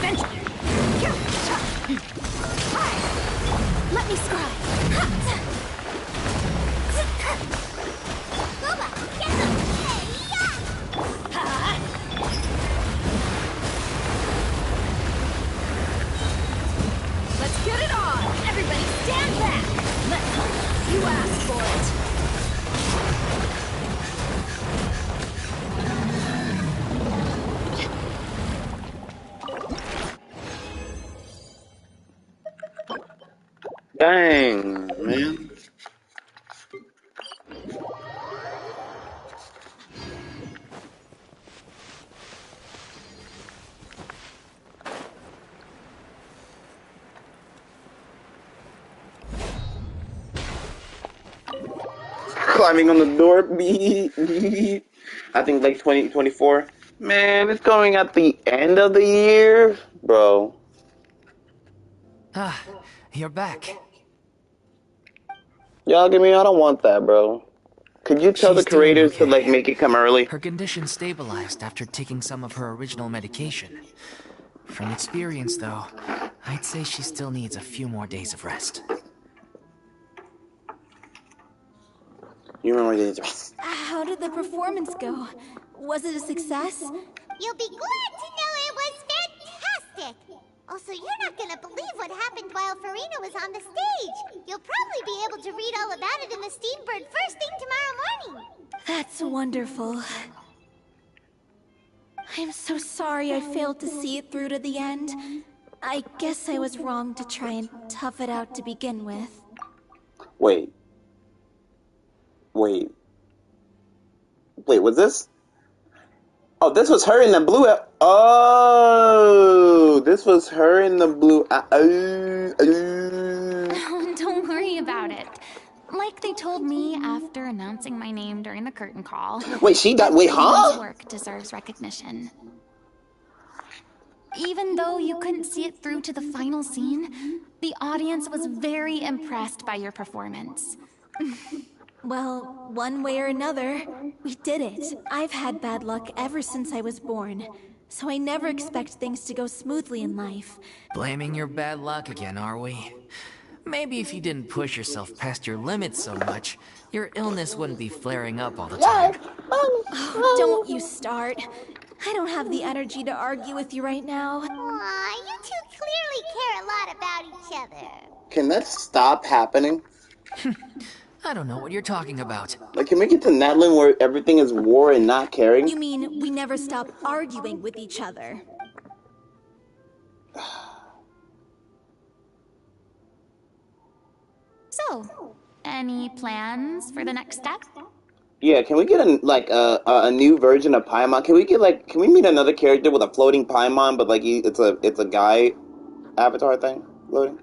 Adventure! Let me scribe! Booba, get them! Hey, yeah! Let's get it on! Everybody stand back! You asked for it! Dang, man. Climbing on the door, I think like 2024. Man, it's going at the end of the year, bro. Ah, you're back. Y'all give me, I don't want that, bro. Could you tell the She's doing creators to okay. like make it come early? Her condition stabilized after taking some of her original medication. From experience, though, I'd say she still needs a few more days of rest. You remember days of rest? How did the performance go? Was it a success? You'll be glad to know it was fantastic! Also, you're not gonna believe what happened while Farina was on the stage. You'll probably be able to read all about it in the Steambird first thing tomorrow morning. That's wonderful. I'm so sorry I failed to see it through to the end. I guess I was wrong to try and tough it out to begin with. Wait, was this? Oh, this was her in the blue. Oh, this was her in the blue. Don't worry about it. Like they told me after announcing my name during the curtain call. Wait, Everyone's huh? work deserves recognition. Even though you couldn't see it through to the final scene, the audience was very impressed by your performance. Well, one way or another, we did it. I've had bad luck ever since I was born, so I never expect things to go smoothly in life. Blaming your bad luck again, are we? Maybe if you didn't push yourself past your limits so much, your illness wouldn't be flaring up all the time. Oh, don't you start. I don't have the energy to argue with you right now. Aw, you two clearly care a lot about each other. Can that stop happening? I don't know what you're talking about. Like, can we get to Natlan where everything is war and not caring? You mean we never stop arguing with each other? So, any plans for the next step? Yeah, can we get a new version of Paimon? Can we meet another character with a floating Paimon, but like it's a guy avatar thing floating?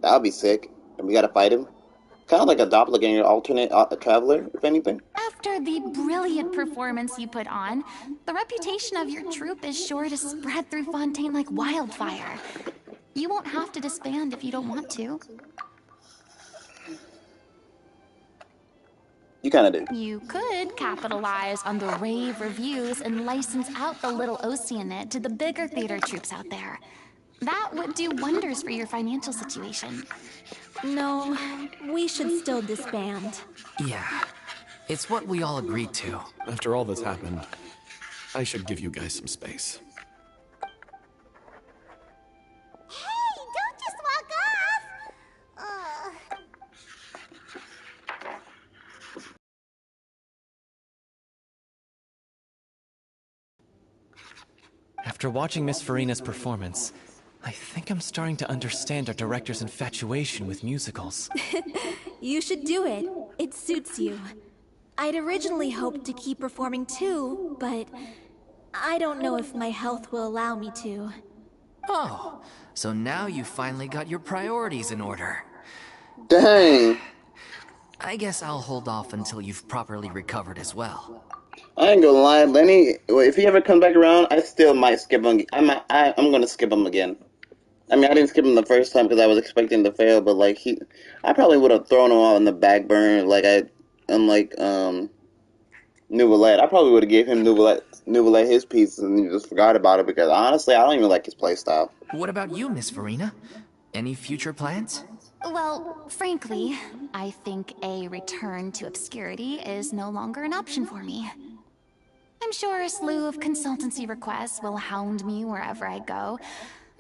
That would be sick. And we gotta fight him. Kind of like a doppelganger, alternate traveler, if anything. After the brilliant performance you put on, the reputation of your troupe is sure to spread through Fontaine like wildfire. You won't have to disband if you don't want to. You kind of do. You could capitalize on the rave reviews and license out the little Oceanid to the bigger theater troupes out there. That would do wonders for your financial situation. No, we should still disband. Yeah, it's what we all agreed to. After all that's happened, I should give you guys some space. Hey, don't just walk off! After watching Miss Farina's performance, I think I'm starting to understand our director's infatuation with musicals. You should do it. It suits you. I'd originally hoped to keep performing too, but I don't know if my health will allow me to. Oh, so now you finally got your priorities in order. Dang. I guess I'll hold off until you've properly recovered as well. I ain't gonna lie, Lenny. If he ever comes back around, I still might skip him. I'm gonna skip him again. I mean, I didn't skip him the first time because I was expecting to fail, but like I probably would have thrown him out in the back burner, unlike Nouvellette. I probably would have gave him Nouvellette his piece and just forgot about it because honestly, I don't even like his playstyle. What about you, Miss Farina? Any future plans? Well, frankly, I think a return to obscurity is no longer an option for me. I'm sure a slew of consultancy requests will hound me wherever I go,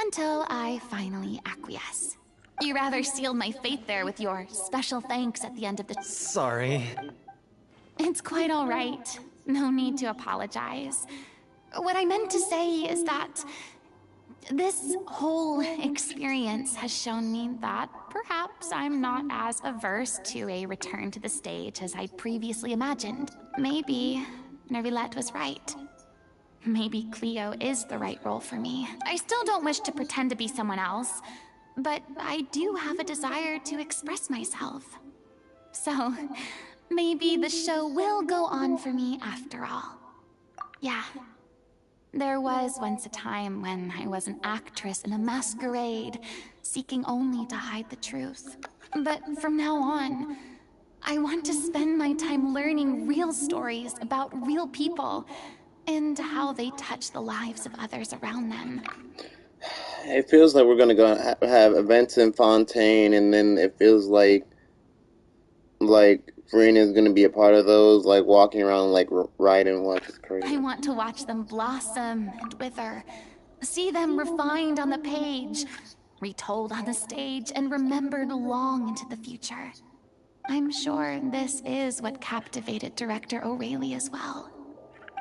until I finally acquiesce. You rather sealed my fate there with your special thanks at the end of the... Sorry. It's quite all right. No need to apologize. What I meant to say is that this whole experience has shown me that perhaps I'm not as averse to a return to the stage as I'd previously imagined. Maybe Neuvillette was right. Maybe Cleo is the right role for me. I still don't wish to pretend to be someone else, but I do have a desire to express myself. So, maybe the show will go on for me after all. Yeah. There was once a time when I was an actress in a masquerade, seeking only to hide the truth. But from now on, I want to spend my time learning real stories about real people and how they touch the lives of others around them. It feels like we're gonna go have events in Fontaine, and then it feels like Farina's gonna be a part of those, like walking around, like riding, which is crazy. I want to watch them blossom and wither, see them refined on the page, retold on the stage, and remembered long into the future. I'm sure this is what captivated director O'Reilly as well.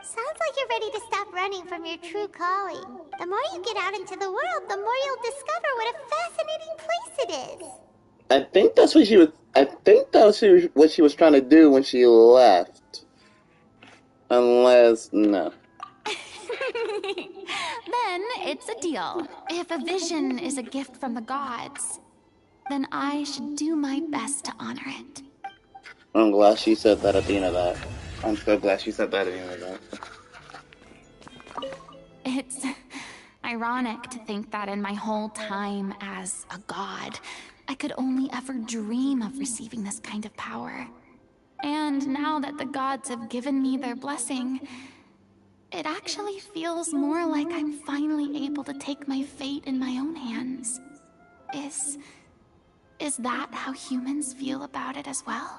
Sounds like you're ready to stop running from your true calling. The more you get out into the world, the more you'll discover what a fascinating place it is. I think that's what she was. I think that was what she was trying to do when she left. Unless no. Then it's a deal. If a vision is a gift from the gods, then I should do my best to honor it. I'm glad she said that at the end of that. I'm so glad she said that at the end of that. It's ironic to think that in my whole time as a god, I could only ever dream of receiving this kind of power. And now that the gods have given me their blessing, it actually feels more like I'm finally able to take my fate in my own hands. Is that how humans feel about it as well?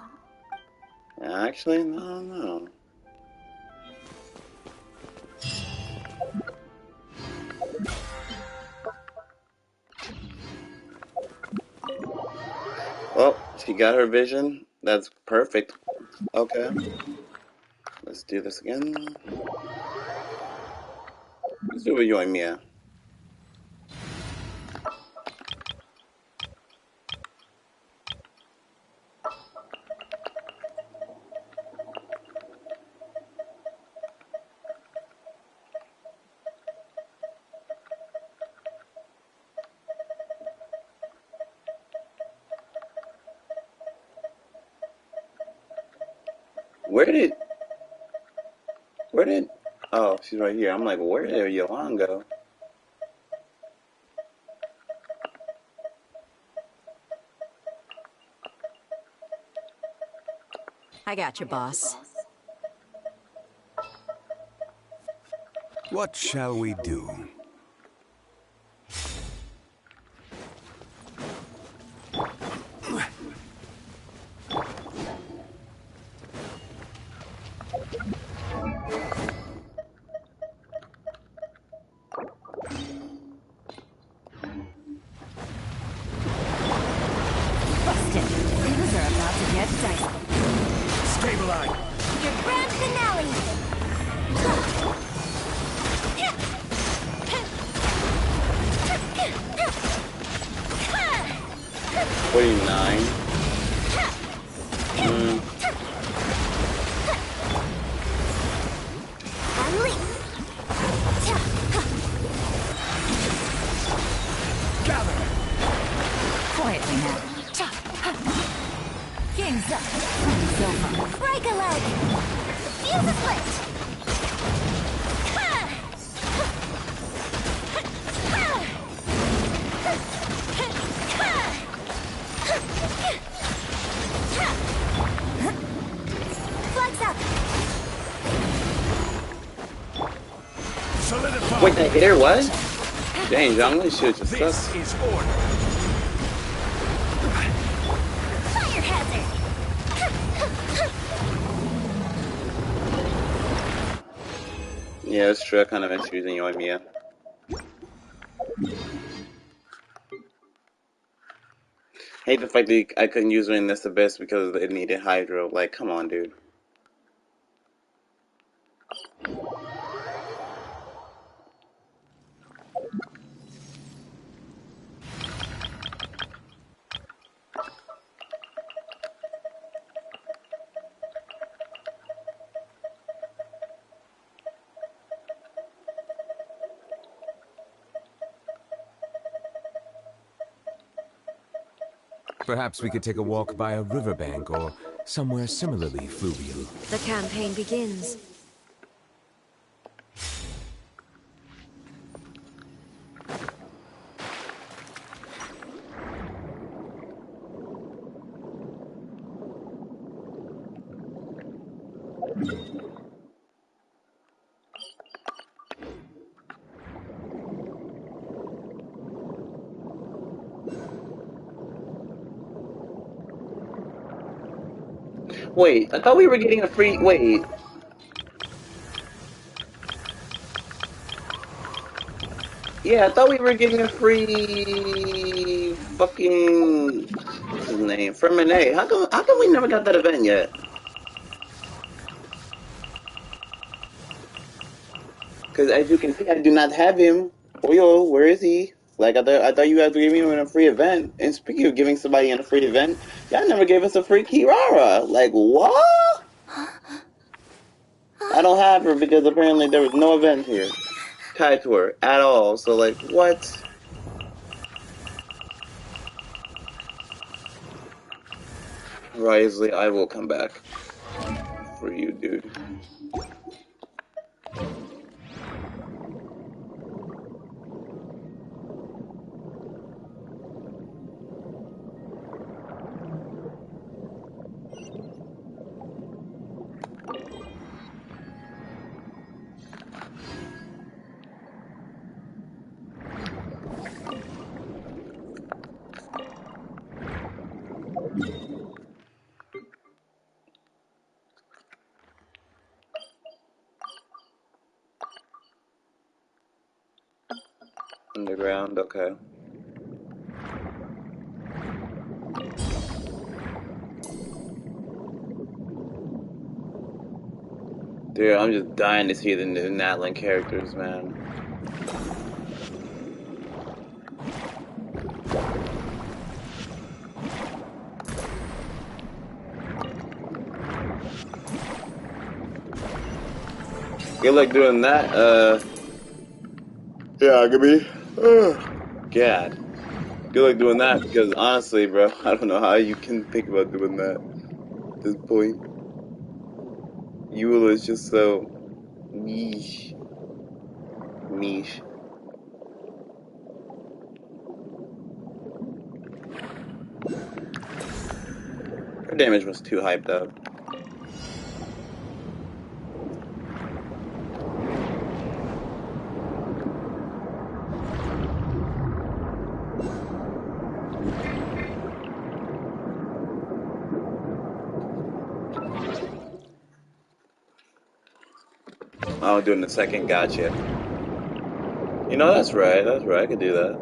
Actually, no. Well, she got her vision. That's perfect. Okay. Let's do this again. Let's do it with you and Mia. Where did, oh, she's right here. I'm like, where did Yohan go? I got you, boss. What shall we do? Busted. Things are about to get dicey. Stabilize! Your grand finale! 49. done. It's over. Break a leg! Fuse a split! Flex up! Solidify. Wait, that hit her what? Dang, John, this shit just This sucks. is order. Fire hazard! Yeah, it's true. I kind of miss using Yoimiya. Hate the fact that I couldn't use her in this abyss because it needed Hydro. Like, come on, dude. Perhaps we could take a walk by a riverbank or somewhere similarly fluvial. The campaign begins. Wait, I thought we were getting a free. Wait. Yeah, I thought we were getting a free fucking what's his name? Ferminet. How come we never got that event yet? Because as you can see, I do not have him. Oyo, where is he? Like I thought you guys were giving him a free event. And speaking of giving somebody in a free event, y'all never gave us a free Kirara. Like what? I don't have her because apparently there was no event here tied to her at all. So like what? Risley, I will come back for you, dude. Underground, okay. Dude, I'm just dying to see the new Natlan characters, man. Good luck doing that, yeah, give me. God. Good luck doing that, because honestly, bro, I don't know how you can think about doing that at this point. Eula is just so niche. Her damage was too hyped up. Oh, doing the second, gotcha. You know, that's right, I could do that.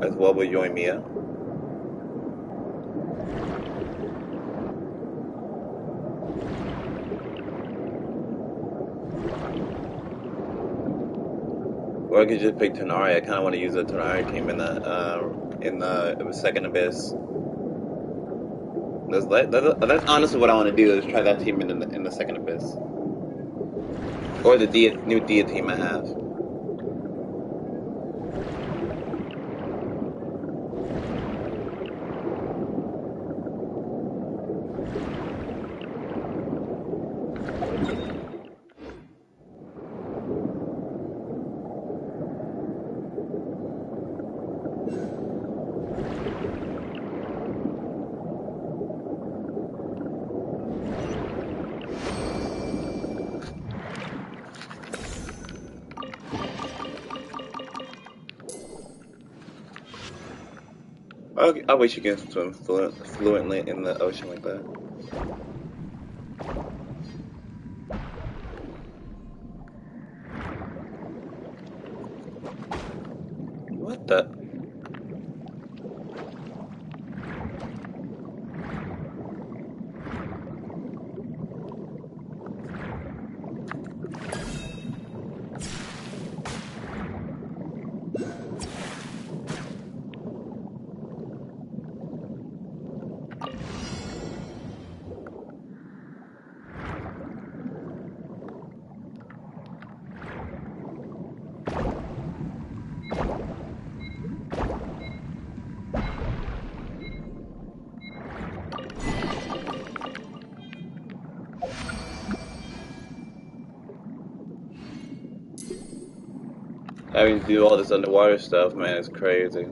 As well with Yoimiya. Or I could just pick Tonari. I kind of want to use the Tonari team in the second abyss. That's honestly what I want to do, is try that team in the second abyss. Or the new Dia team I have. I wish you could swim fluently in the ocean like that. What the? Having to do all this underwater stuff, man, is crazy.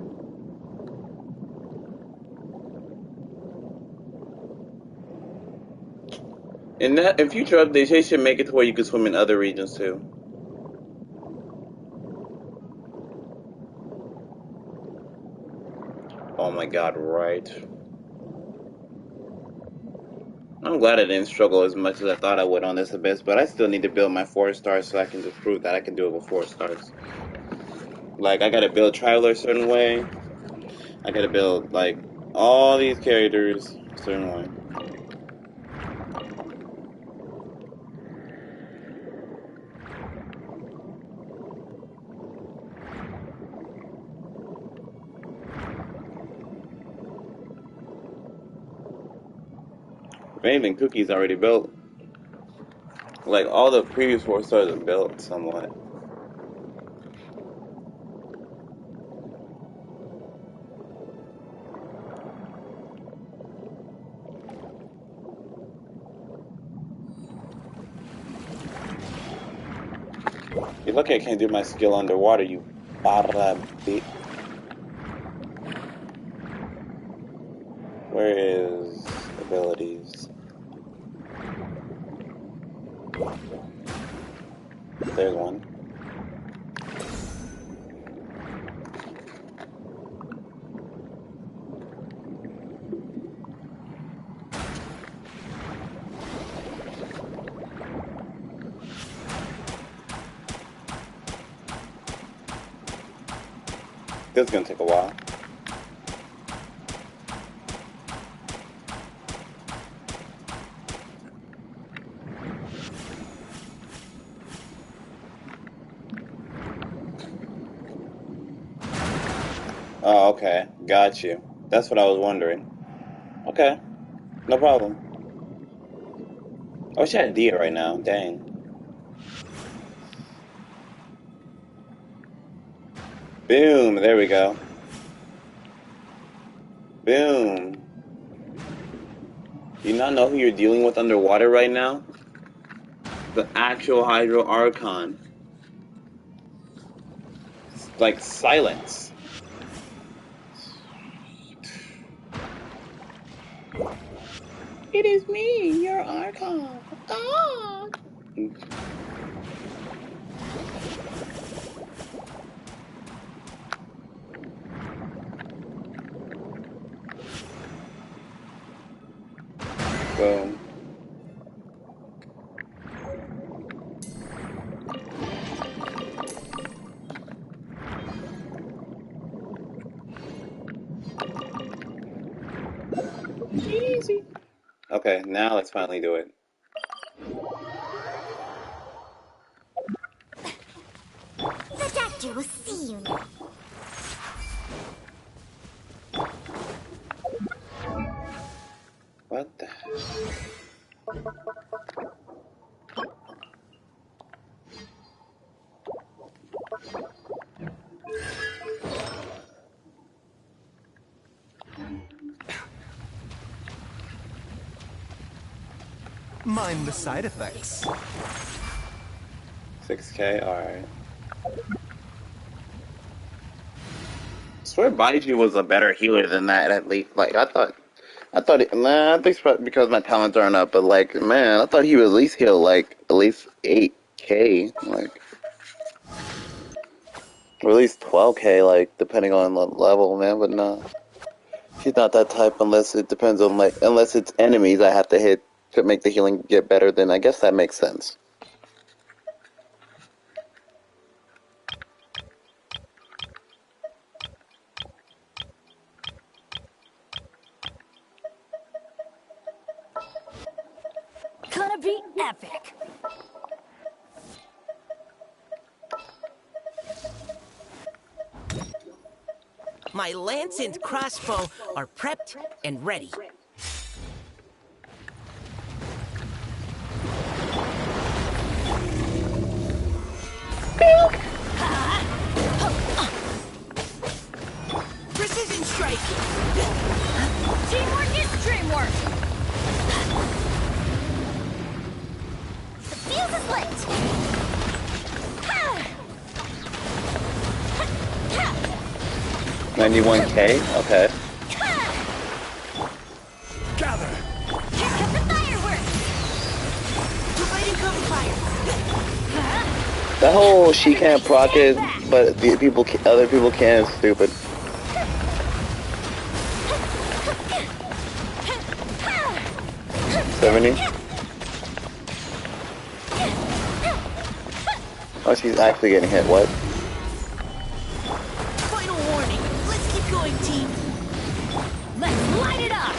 In future updates, they should make it to where you can swim in other regions too. Oh my god, right. I'm glad I didn't struggle as much as I thought I would on this abyss, but I still need to build my 4 stars so I can just prove that I can do it with 4 stars. Like, I gotta build Traveler a certain way. I gotta build, like, all these characters a certain way. Even Cookie's already built. Like, all the previous 4 stars are built somewhat. You're lucky I can't do my skill underwater, you bada bitch. Where is abilities? There's one. This is gonna take a while. Oh, okay. Got you. That's what I was wondering. Okay. No problem. I wish I had Dia right now. Dang. Boom. There we go. Boom. Do you not know who you're dealing with underwater right now? The actual Hydro Archon. Like, silence. It is me, your Archon. Ah. Boom. Easy. Okay, now let's finally do it. The doctor will see you now. What the heck? Mind the side effects. 6K, alright. I swear Baiji was a better healer than that, at least. Like, I thought I think it's probably because my talents aren't up, but like, man, I thought he would at least heal, like, at least 8K, like, or at least 12K, like, depending on the level, man, but no. She's not that type unless it depends on, like, unless it's enemies I have to hit to make the healing get better, then I guess that makes sense. Gonna be epic. My lance and crossbow are prepped and ready. Precision strike! Teamwork is dreamwork. The fuse is lit. 91K? Okay. Gather. Here comes the fireworks. Providing cover fire. That whole she can't proc it, but the people, other people can, is stupid. $70? Oh, she's actually getting hit. What? Final warning. Let's keep going, team. Let's light it up.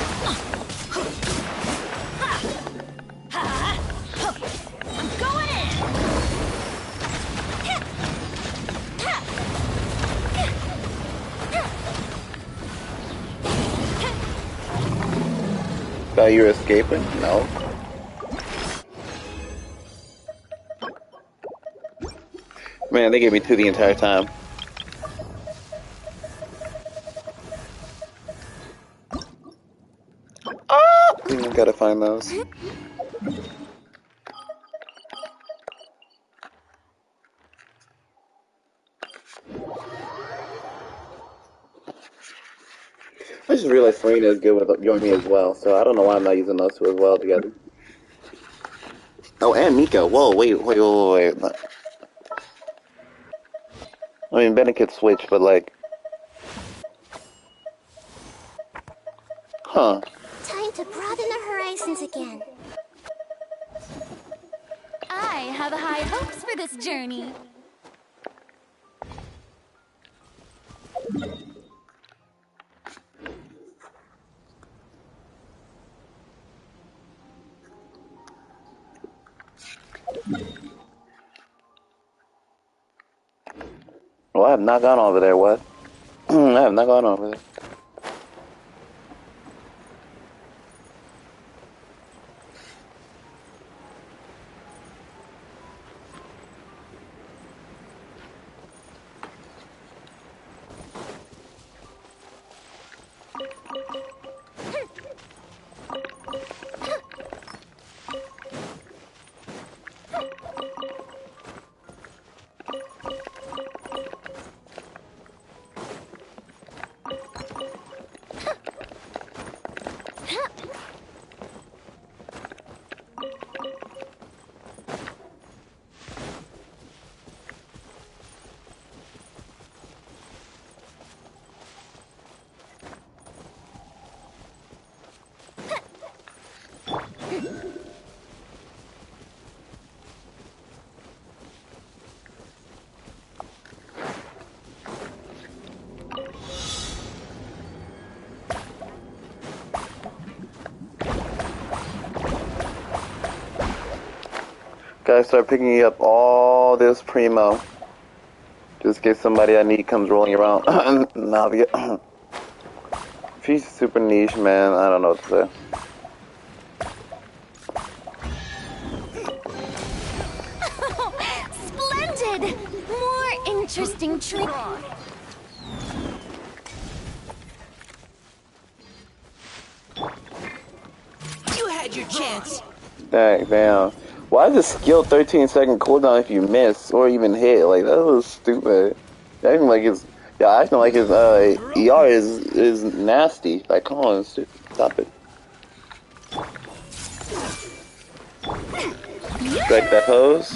I'm going in. Thought you were escaping? No. Man, they gave me 2 the entire time. Gotta find those. I just realized Serena is good with Yomi as well, so I don't know why I'm not using those two as well together. Oh, and Mika. Whoa, wait. I mean, Bennett could switch, but like... Huh. Time to broaden the horizons again. I have high hopes for this journey. Well, I have not gone over there, what? I have not gone over there. Gotta start picking up all this primo. Just in case somebody I need comes rolling around. If he's super niche, man, I don't know what to say. Splendid! More interesting trick. You had your chance. Damn. Why is the skill 13-second cooldown if you miss or even hit? Like, that was stupid. Acting like his ER is nasty. Like, come on, stop it. Strike that hose.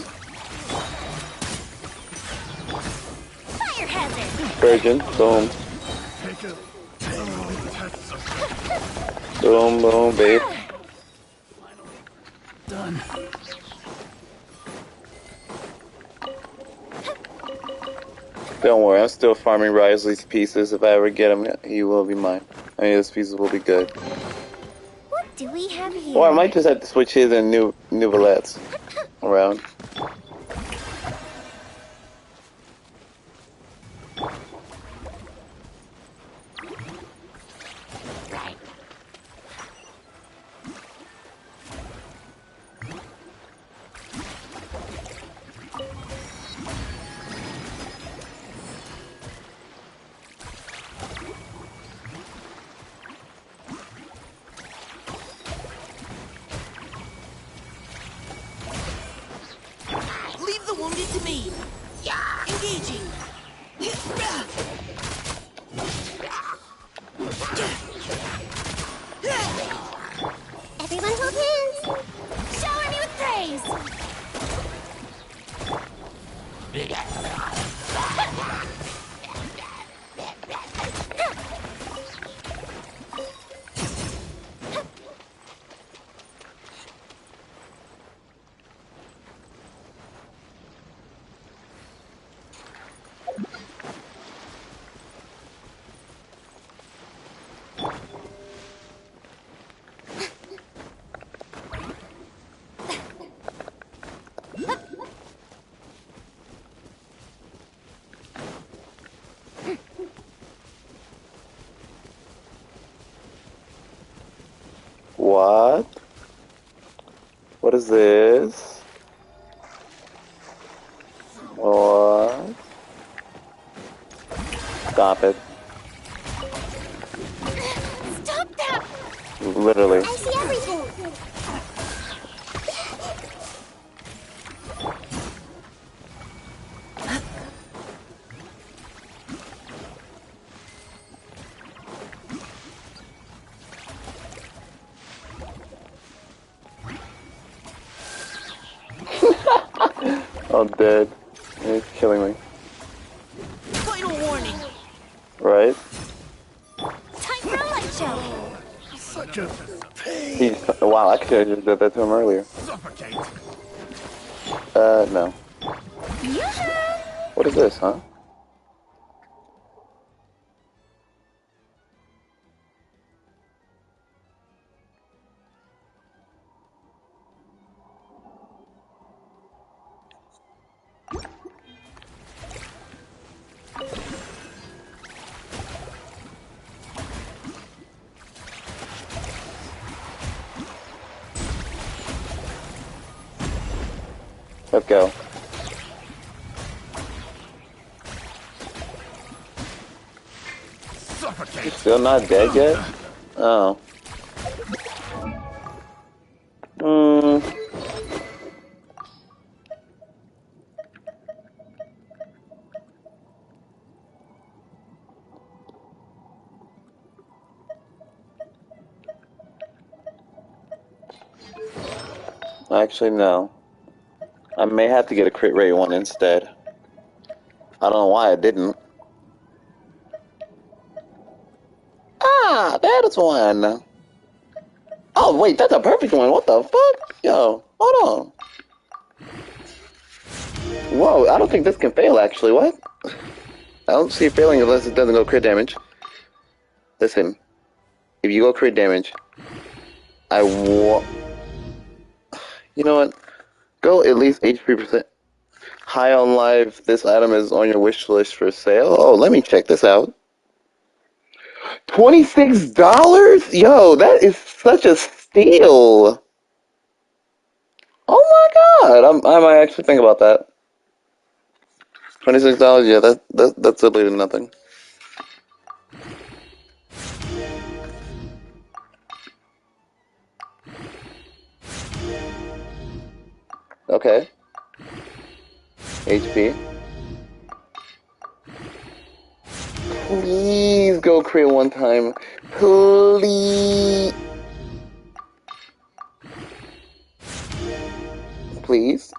Fire hazard. Virgin, boom. Boom, boom, babe. Done. Don't worry, I'm still farming Risley's pieces. If I ever get him, he will be mine. I mean, his pieces will be good. What do we have here? Or I might just have to switch his and new Valettes around. Leave the wounded to me. Engaging. Everyone hold hands. Shower me with praise! What? What is this? What? Stop it. Stop that! Literally. I see everything. I'm dead. He's killing me. Vital warning. Right? Time for a light show. Such a pain. He's, wow, I could have just did that to him earlier. Suffocate. No. What is this, huh? Let's go. Suffocate. Still not dead yet? Oh. Actually, no. I may have to get a crit rate one instead. I don't know why I didn't. Ah, that is one. Oh, wait, that's a perfect one. What the fuck? Yo, hold on. Whoa, I don't think this can fail, actually. What? I don't see it failing unless it doesn't go crit damage. Listen, if you go crit damage, you know what? Go at least HP%. High on life, this item is on your wish list for sale. Oh, let me check this out. $26? Yo, that is such a steal. Oh my god, I might actually think about that. $26, yeah, that's literally nothing. Okay. HP. Please go crit one time. Please. Please.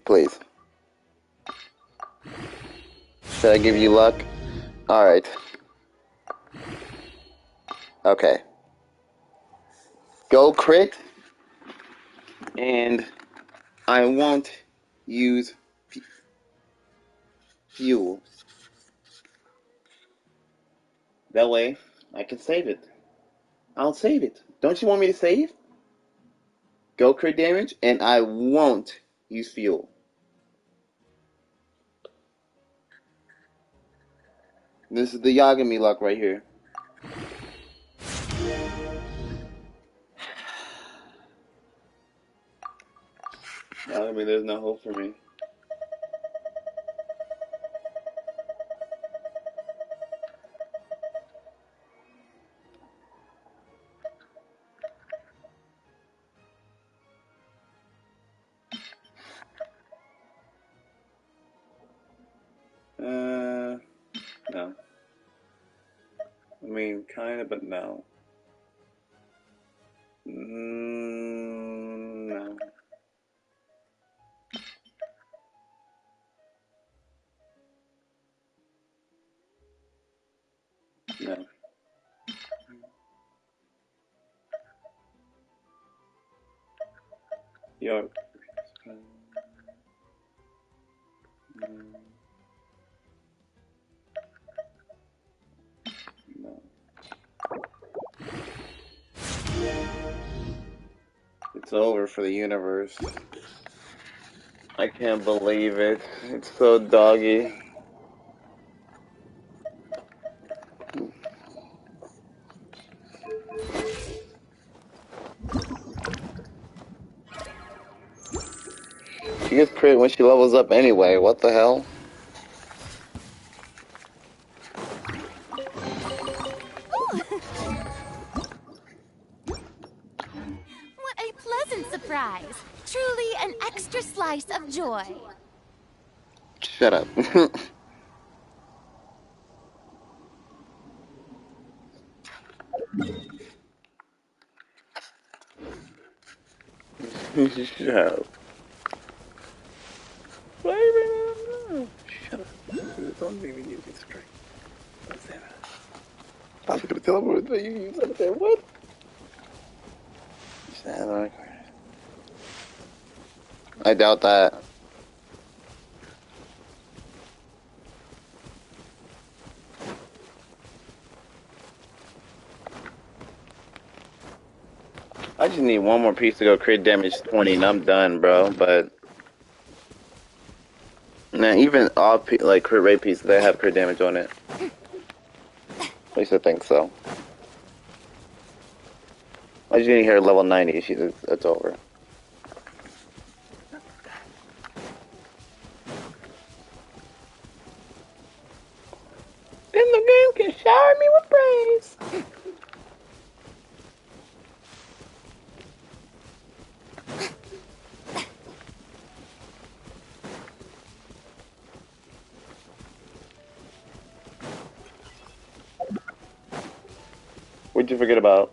Please. Should I give you luck? Alright. Okay. Go crit, and I won't use fuel. That way, I can save it. I'll save it. Don't you want me to save? Go crit damage, and I won't use fuel. This is the Yagami luck right here. Yagami, there's no hope for me. No. I mean, kinda, but no. No. No. Yo. No. It's over for the universe. I can't believe it. It's so doggy. She gets crit when she levels up anyway. What the hell? What a pleasant surprise. Truly an extra slice of joy. Shut up. Shut up. Shut up. Don't make me use it straight. Don't say that. I was gonna tell him what you use up there. What? I doubt that. I just need one more piece to go crit damage 20 and I'm done, bro. But nah, even all like crit rate pieces, they have crit damage on it. At least I think so. I just need to hear level 90. It's over. Then the game can shower me with praise. What'd you forget about?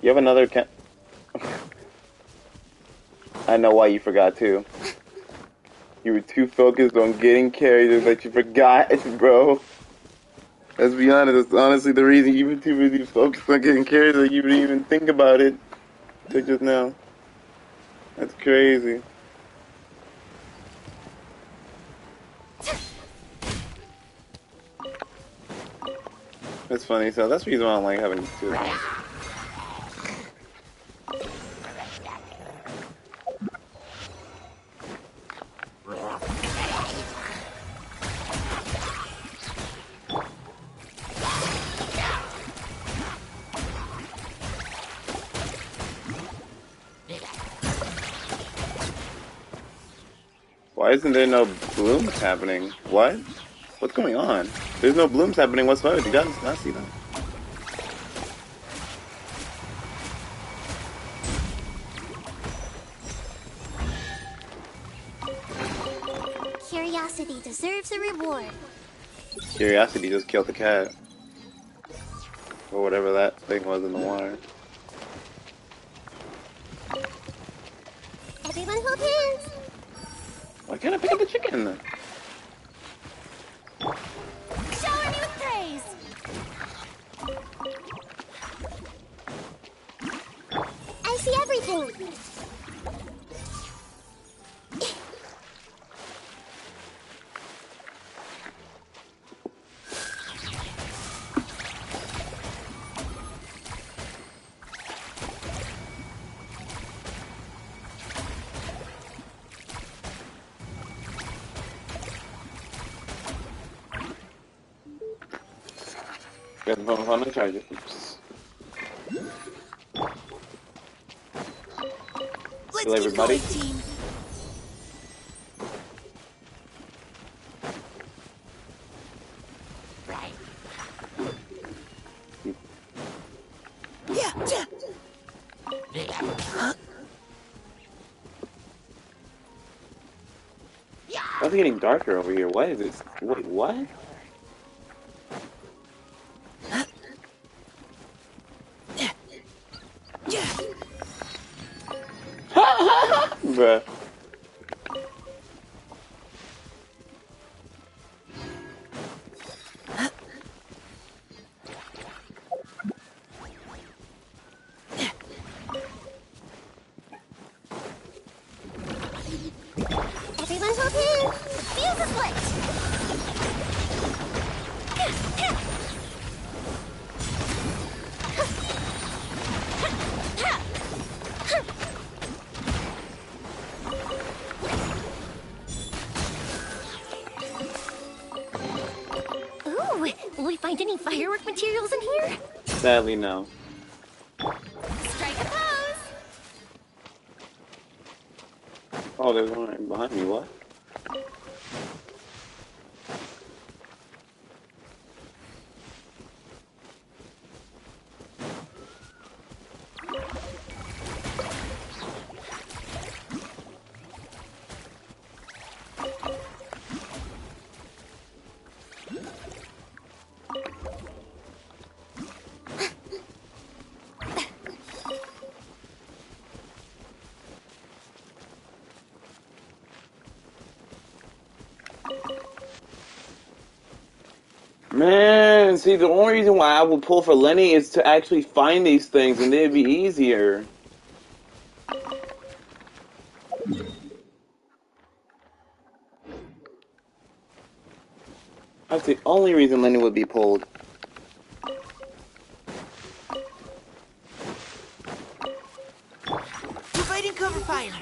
You have another I know why you forgot too. You were too focused on getting carried that you forgot, bro. Let's be honest, that's honestly the reason you were too busy focused on getting carried that you didn't even think about it till just now. That's crazy. That's funny, so that's the reason why I don't like having two. Why isn't there no blooms happening? What? What's going on? There's no blooms happening whatsoever. Did you guys not see that? Curiosity deserves a reward. Curiosity just killed the cat. Or whatever that thing was in the water. Everyone hold hands. Why can't I pick up the chicken? Shut Got the phone on the charger. Oops. Let's Hello, keep everybody. going, team. It's getting darker over here. What is this? Wait, what? Bruh. Everyone hold hands. Fuse is lit. Ooh, will we find any firework materials in here? Sadly, no. Strike a pose. Oh, there's one right behind me. What? Man, see, the only reason why I would pull for Lenny is to actually find these things, and they'd be easier. That's the only reason Lenny would be pulled. Providing cover fire.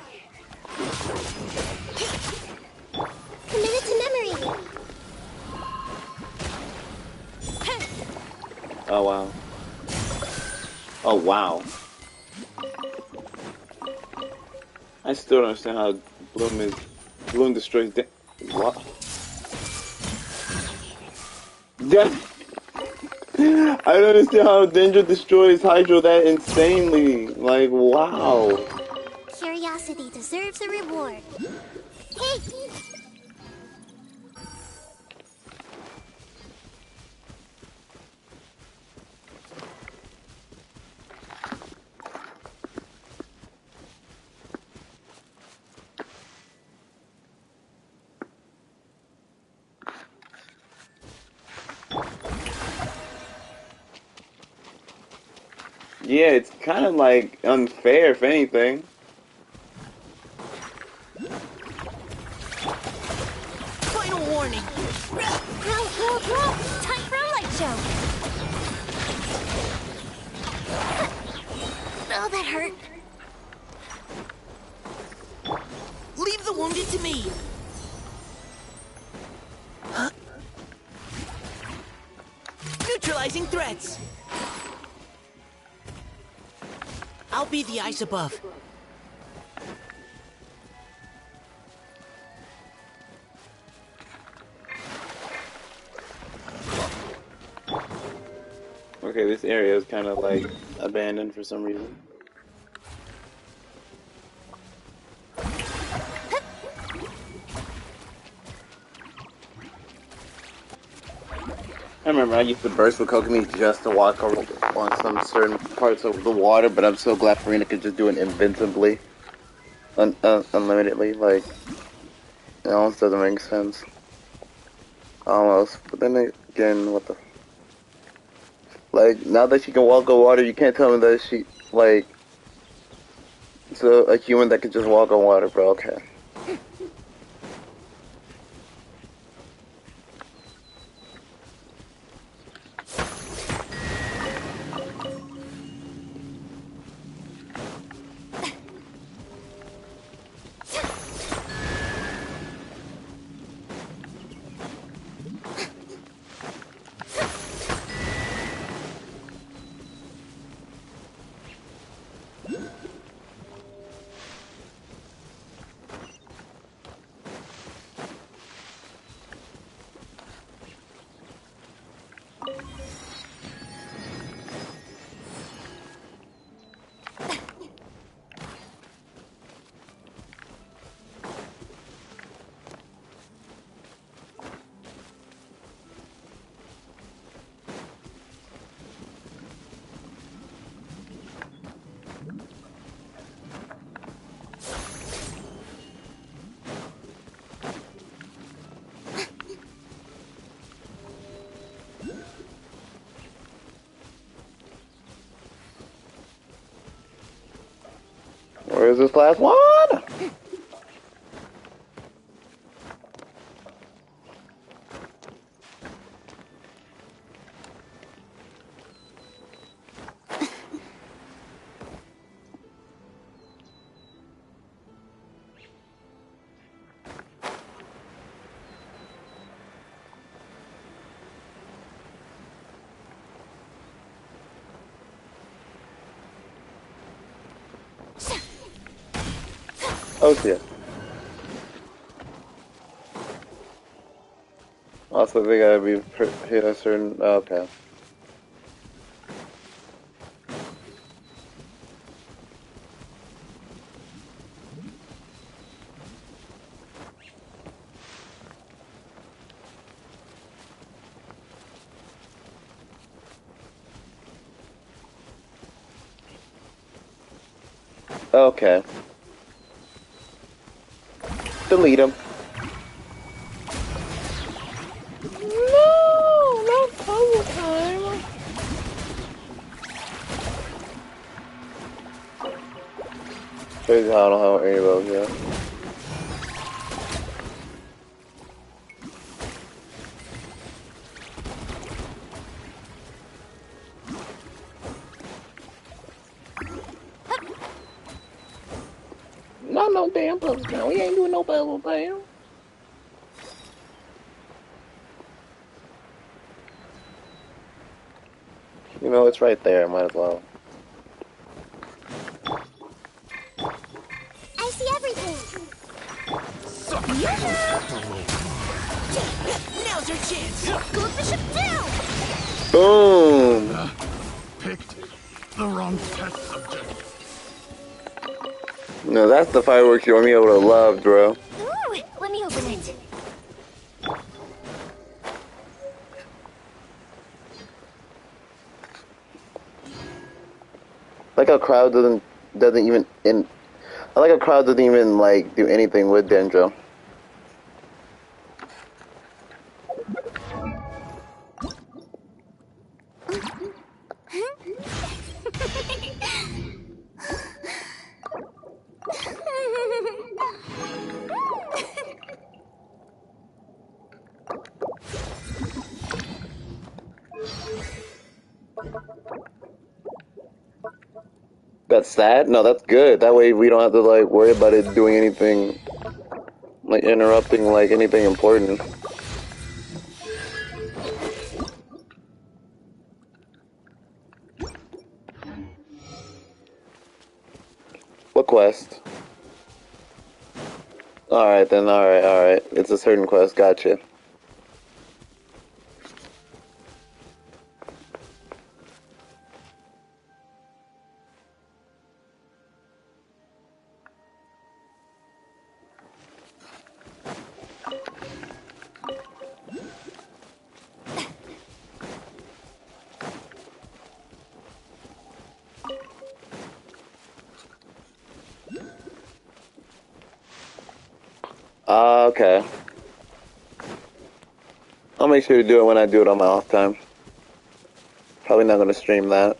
Commit to memory. Oh, wow. Oh, wow. I still don't understand how Bloom destroys what? I don't understand how Dendro destroys Hydro that insanely. Like, wow. Curiosity deserves a reward. Hey! Yeah, it's kind of like unfair, if anything. Final warning. Roll. Time for a light show. Oh, that hurt. Leave the wounded to me. Neutralizing threats. I'll be the ice above. Okay, this area is kind of like abandoned for some reason. I remember I used to burst with Kokomi just to walk on some certain parts of the water, but I'm so glad Farina could just do it invincibly, unlimitedly. Like, it almost doesn't make sense. Almost, but then again, what the? Like, now that she can walk on water, you can't tell me that she, like, it's a human that can just walk on water, bro. Okay. Where is this last one? Oh shit. Also, they gotta be hit a certain. Okay. Okay. Delete him. No, not puzzle time. Crazy how I don't have any of those yet. Not no damn puzzle time. We ain't doing no puzzle time. You know, it's right there. Might as well. I see everything. Now's your chance. Go with the ship down. Boom. Picked the wrong test subject. No, that's the fireworks you want me able to love, bro. Ooh, let me open it. Like a crowd doesn't even I like a crowd doesn't even like do anything with Dendro. That's sad? No, that's good. That way we don't have to like worry about it doing anything, like interrupting like anything important. What quest? Alright then, alright. It's a certain quest, gotcha. Okay. I'll make sure to do it when I do it on my off time. Probably not gonna stream that.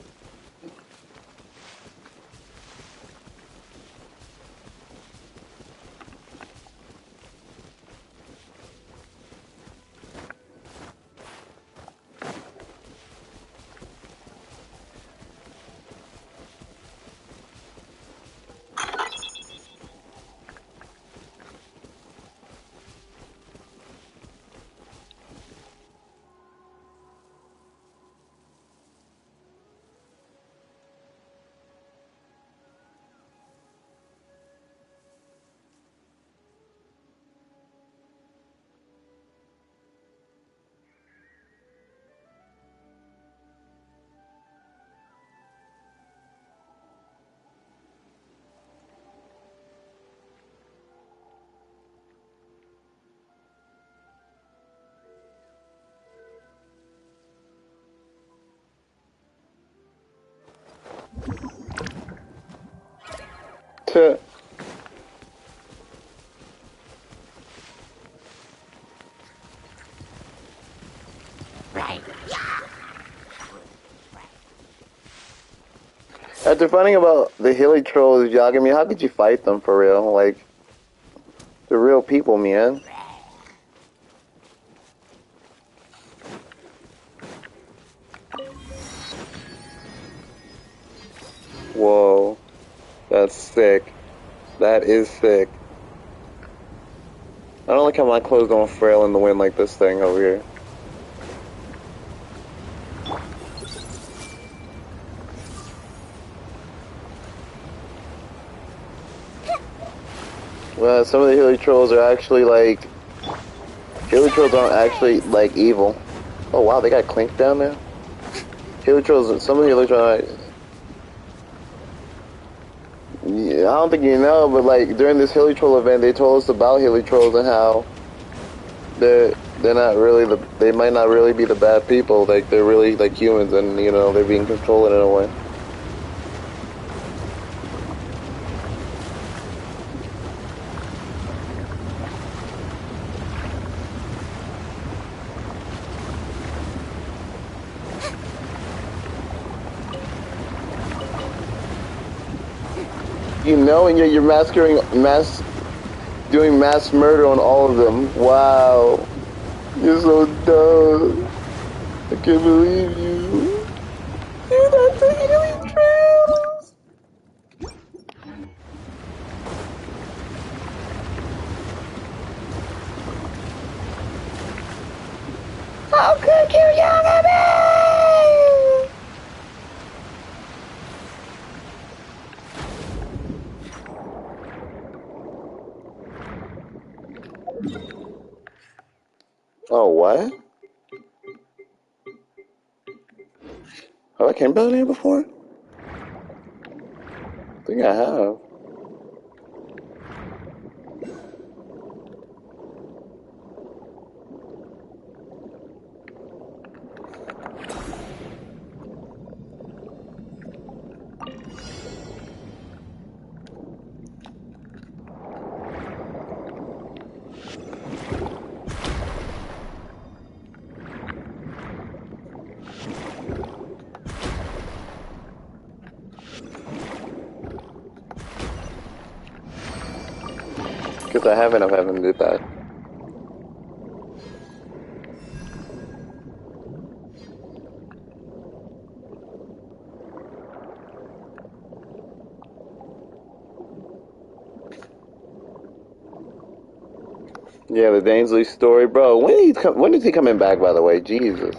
After finding about the hilly trolls, Yagami, how could you fight them for real? Like, they're real people, man. Whoa. That's sick. That is sick. I don't like how my clothes don't frail in the wind like this thing over here. Well, some of the hilly trolls are actually like... Hilly trolls aren't actually like evil. Oh wow, they got Clink down there? Hilly trolls, some of the hilly trolls are... Yeah, I don't think you know, but like during this hilly troll event, they told us about hilly trolls and how they're not really they might not really be the bad people. Like they're really like humans, and you know they're being controlled in a way. You know, and you're doing mass murder on all of them. Wow, you're so dumb. I can't believe you. You're not taking any trails. How could you, Yagami? Oh, what? Have I came down here before? I think I have. Because I haven't did that. Yeah, the Dainsley story, bro. When is he coming back? By the way, Jesus.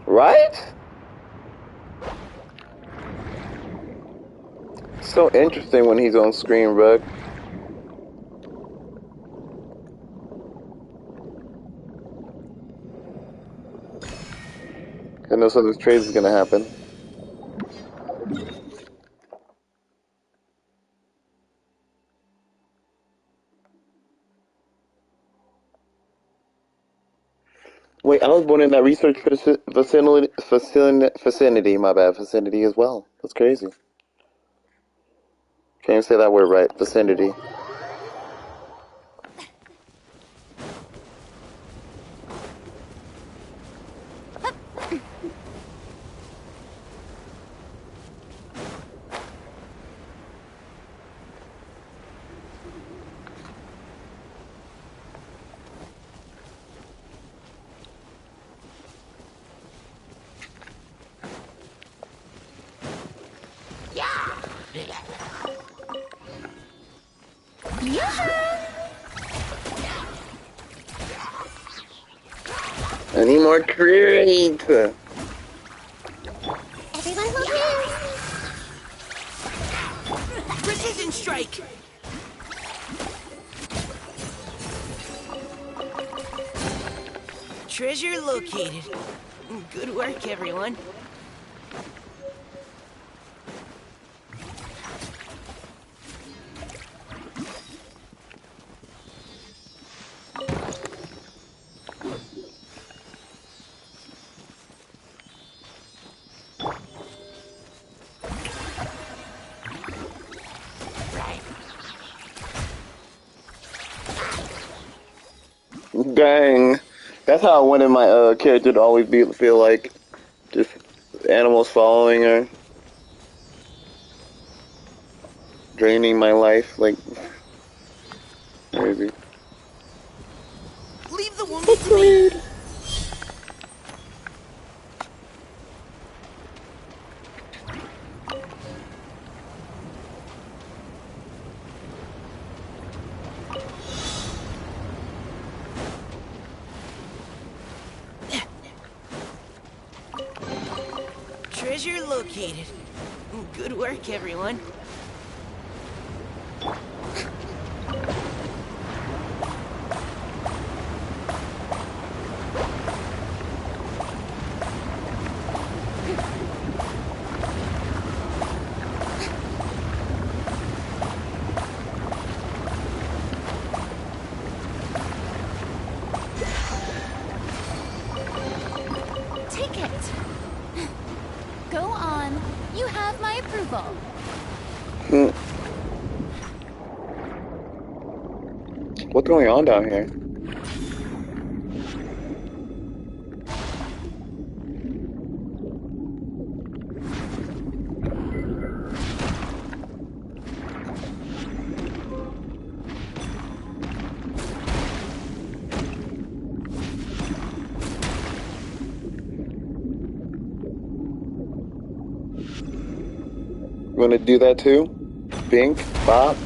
Right? So interesting when he's on screen, bro. I know some of this trade is gonna happen. Wait, I was born in that research vicinity, my bad, vicinity as well. That's crazy. Can't even say that word right, vicinity. I need more treat. Everyone hold hands. Precision strike! Treasure located. Good work, everyone. Dang. That's how I wanted my character to always feel like. Just animals following her. Draining my life, like, maybe. Leave the wounded to me. Treasure located. Good work, everyone. Take it. Go on. You have my approval. What's going on down here? You want to do that too? Pink? Bob?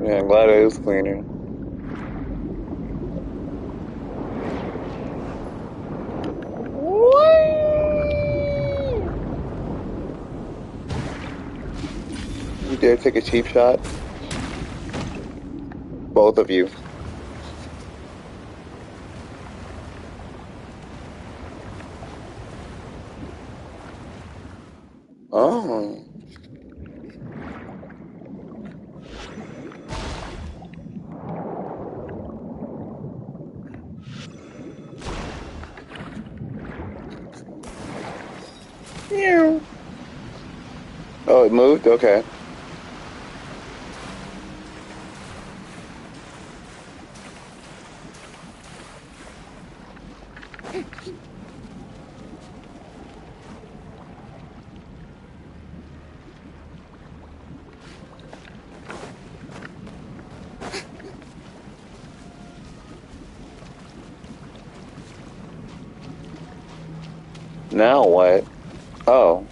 Yeah, I'm glad it is cleaner. You dare take a cheap shot? Both of you. Oh. Meow. Oh, it moved? Okay. Now what? Oh.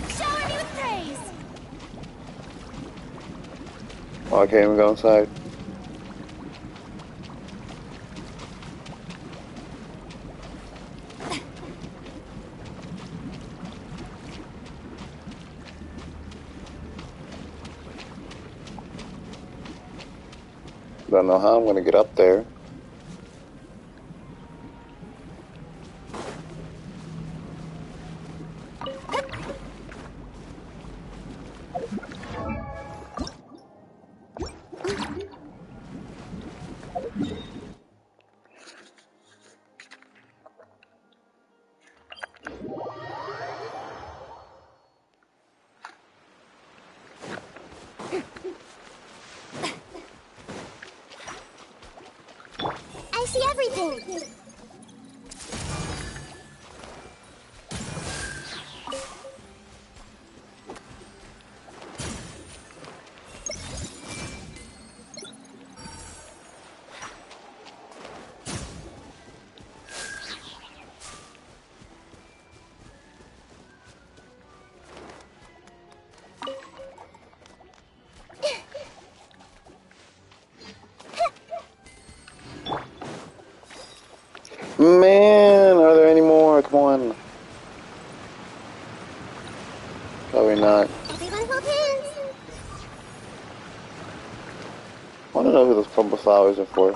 Shower me with praise. Okay, we go inside. Don't know how I'm gonna get up there. I see everything. Man, are there any more? Come on. Probably not. Everyone hold hands. I want to know who those purple flowers are for.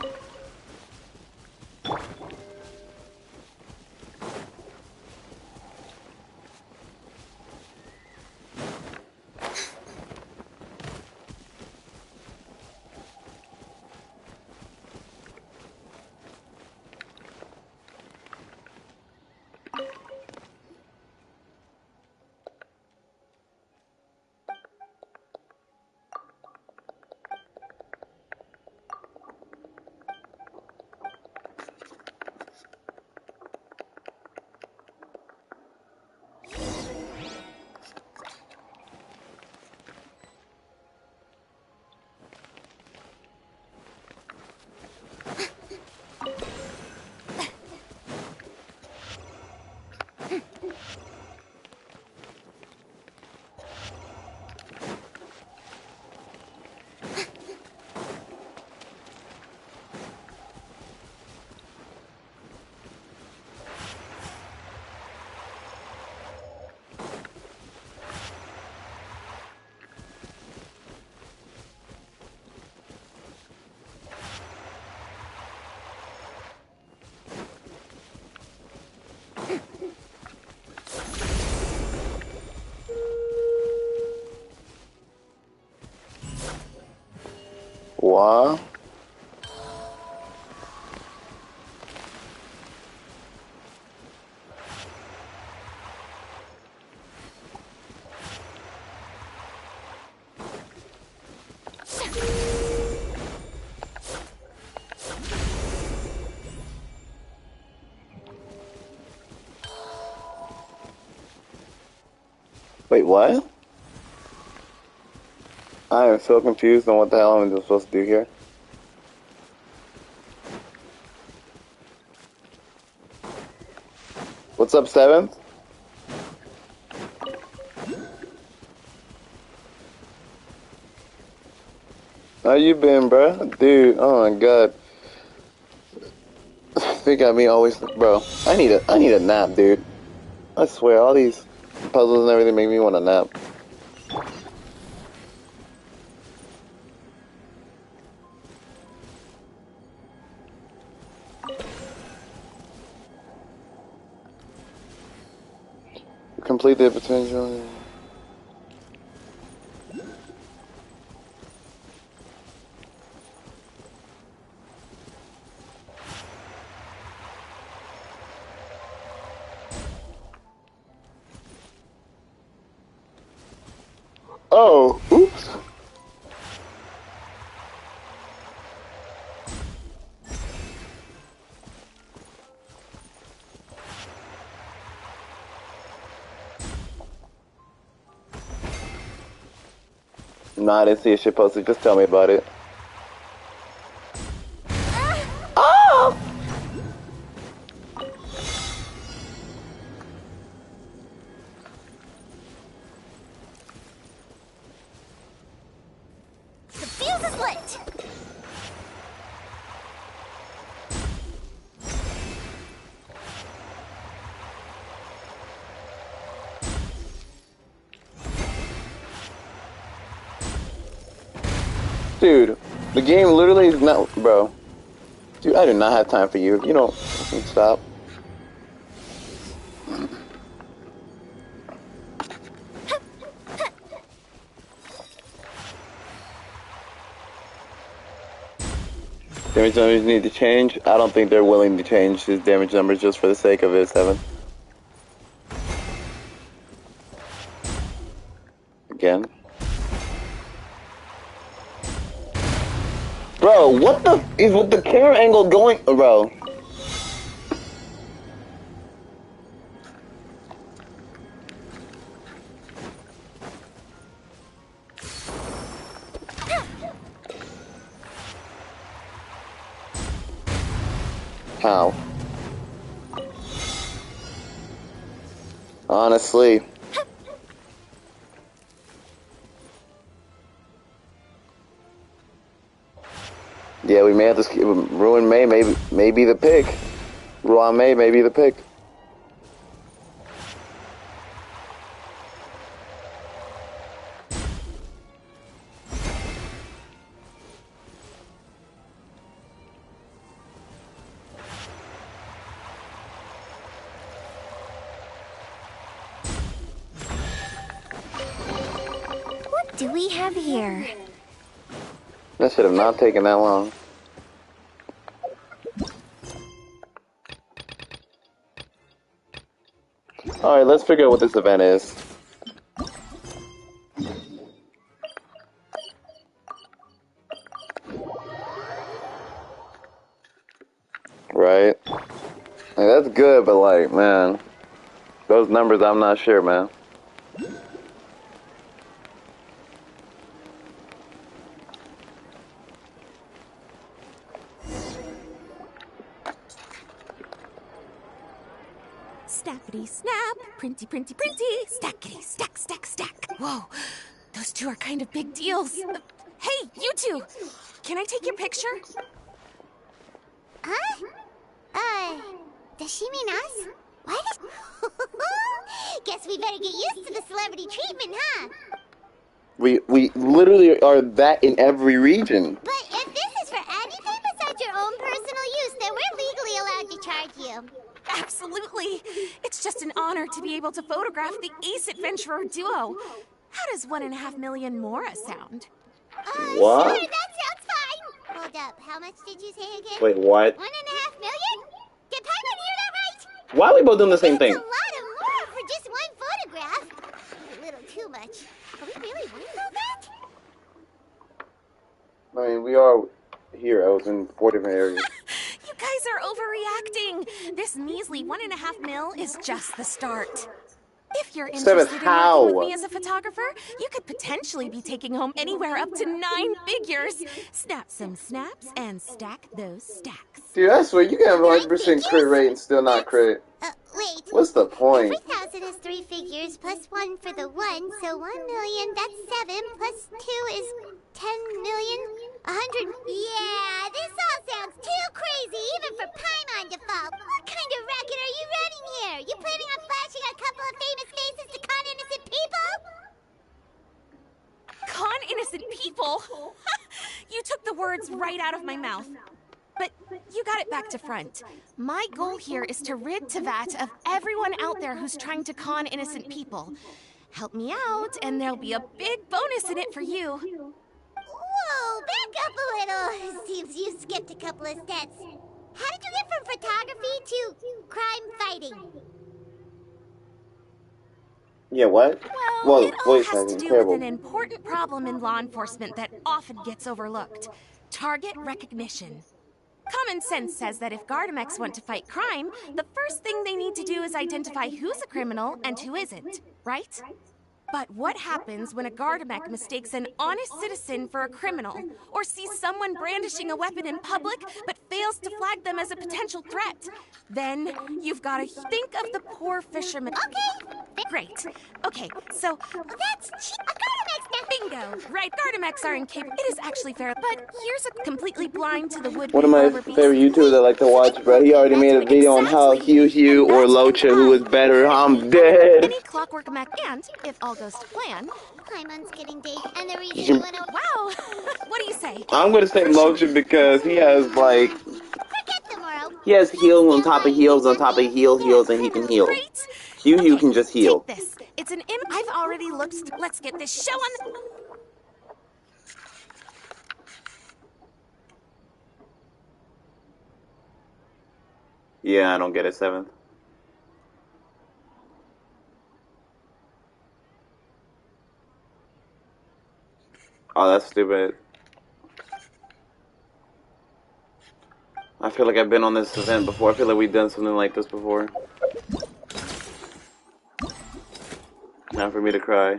What? Wait, what? I am so confused on what the hell I'm supposed to do here. What's up, 7th? How you been, bruh? Dude, oh my god. They got me always, bro. I need a nap, dude. I swear, all these puzzles and everything make me want a nap. Complete the potential. Oh, oops. Nah, I didn't see a shit posted. Just tell me about it. Oh! The fuse is lit! Dude, the game literally is not, bro. Dude, I do not have time for you. You don't stop. Damage numbers need to change. I don't think they're willing to change his damage numbers just for the sake of it, 7. Again. Bro, what the is with the camera angle going, bro? How? Honestly. Yeah, we may have to ruin May. Maybe the pick. Ruin May may be the pick. What do we have here? That should have not taken that long. Alright, let's figure out what this event is. Right? Like, that's good, but like, man, those numbers, I'm not sure, man. Snappity snap, printy printy printy, stackity stack stack stack. Whoa, those two are kind of big deals. Hey, you two! Can I take your picture? Huh? Does she mean us? What? Guess we better get used to the celebrity treatment, huh? We literally are that in every region. But if this is for anything besides your own personal use, then we're legally allowed to charge you. Absolutely. It's just an honor to be able to photograph the Ace Adventurer duo. How does 1.5 million more sound? What? Sure, that sounds fine. Hold up. How much did you say again? Wait, what? 1.5 million? Did Paimon hear that right? Why are we both doing the same That's thing? a lot of more for just one photograph. A little too much. Are we really worth all that? I mean, we are heroes in 4 different areas. You guys are overreacting. This measly 1.5 mil is just the start. If you're Seventh, interested in working with how? me as a photographer, you could potentially be taking home anywhere up to 9 figures. Snap some snaps and stack those stacks. Dude, I swear, you can have 100% crit rate and still not crit. Wait. What's the point? Every 1,000 is 3 figures plus 1 for the 1, so 1 million, that's 7, plus 2 is 10 million, 100. Yeah, this all sounds too crazy, even for Paimon to fall. What kind of racket are you running here? You planning on flashing a couple of famous faces to con innocent people? Con innocent people? You took the words right out of my mouth. But you got it back to front. My goal here is to rid Teyvat of everyone out there who's trying to con innocent people. Help me out, and there'll be a big bonus in it for you. Whoa, back up a little. Seems you skipped a couple of steps. How did you get from photography to crime fighting? Yeah, what? Well, it all voice has to acting, do terrible. with an important problem in law enforcement that often gets overlooked. Target recognition. Common sense says that if Gardamex want to fight crime, the first thing they need to do is identify who's a criminal and who isn't, right? But what happens when a Gardamek mistakes an honest citizen for a criminal, or sees someone brandishing a weapon in public but fails to flag them as a potential threat? Then you've got to think of the poor fisherman. Okay. Great. Okay, so That's Gardamex now. bingo. Right, Gardamex are incapable. It is actually fair, but here's a completely blind to the woodwork. One of my favorite YouTubers I like to watch, bro. He already made a video on how Hugh or Locha, who is better. I'm dead. Any clockwork mech, and if all goes to plan, Paimon's getting date, and the reason you went over. wow. What do you say? I'm gonna say Locha because he has like Forget tomorrow. he has heals on top of heals on top of heals, and he can heal. Hugh can just heal. Take this. It's an I've already looked. Let's get this show on the. Yeah, I don't get it. 7th. Oh, that's stupid. I feel like I've been on this event before. I feel like we've done something like this before. Now for me to cry.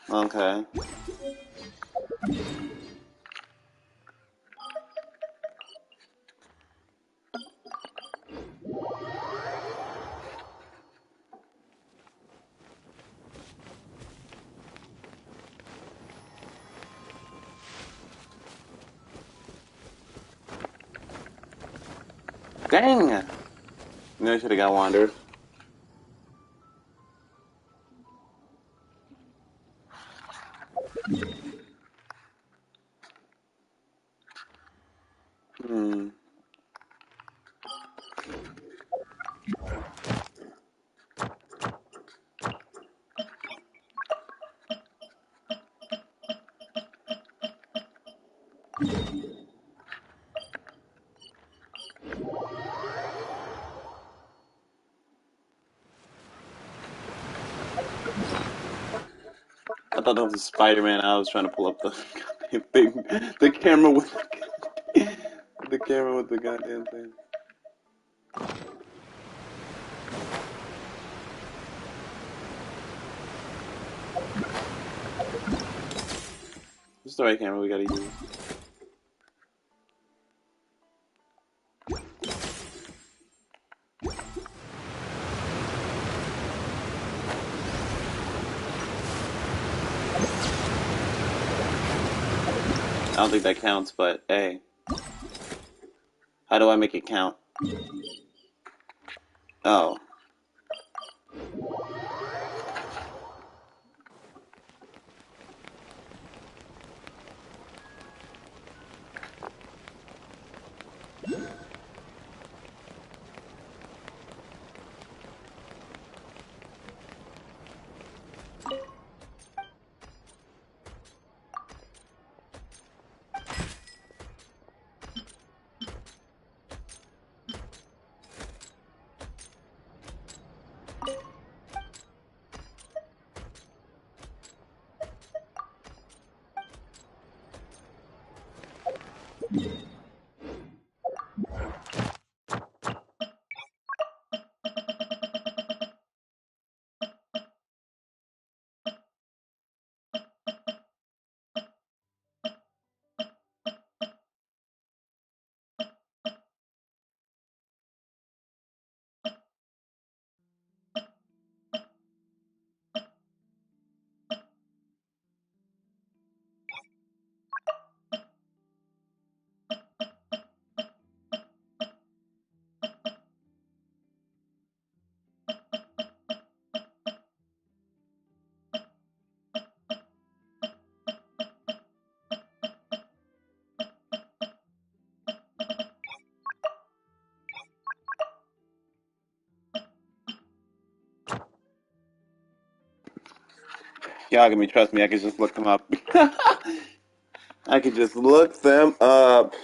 Okay. Dang! Maybe I should have got Wander. I thought that was a Spider-Man. I was trying to pull up the goddamn thing. The camera with the camera with the goddamn thing. This is the right camera we gotta use. I don't think that counts, but hey. How do I make it count? Oh. Y'all can trust me, I can just look them up. I could just look them up.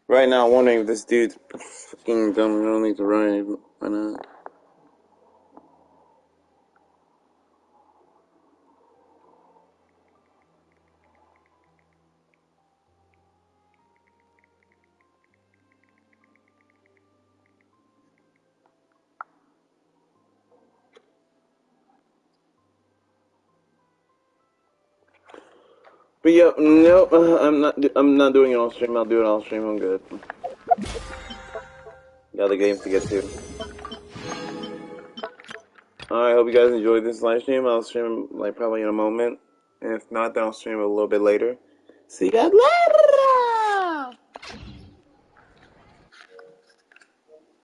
Right now, I'm wondering if this dude's fucking dumb. I don't need to ride. Why not? But yeah, no, I'm not doing it on stream. I'll do it off stream. I'm good. Got other games to get to. Alright, hope you guys enjoyed this live stream. I'll stream like probably in a moment. And if not, then I'll stream a little bit later. See you guys later!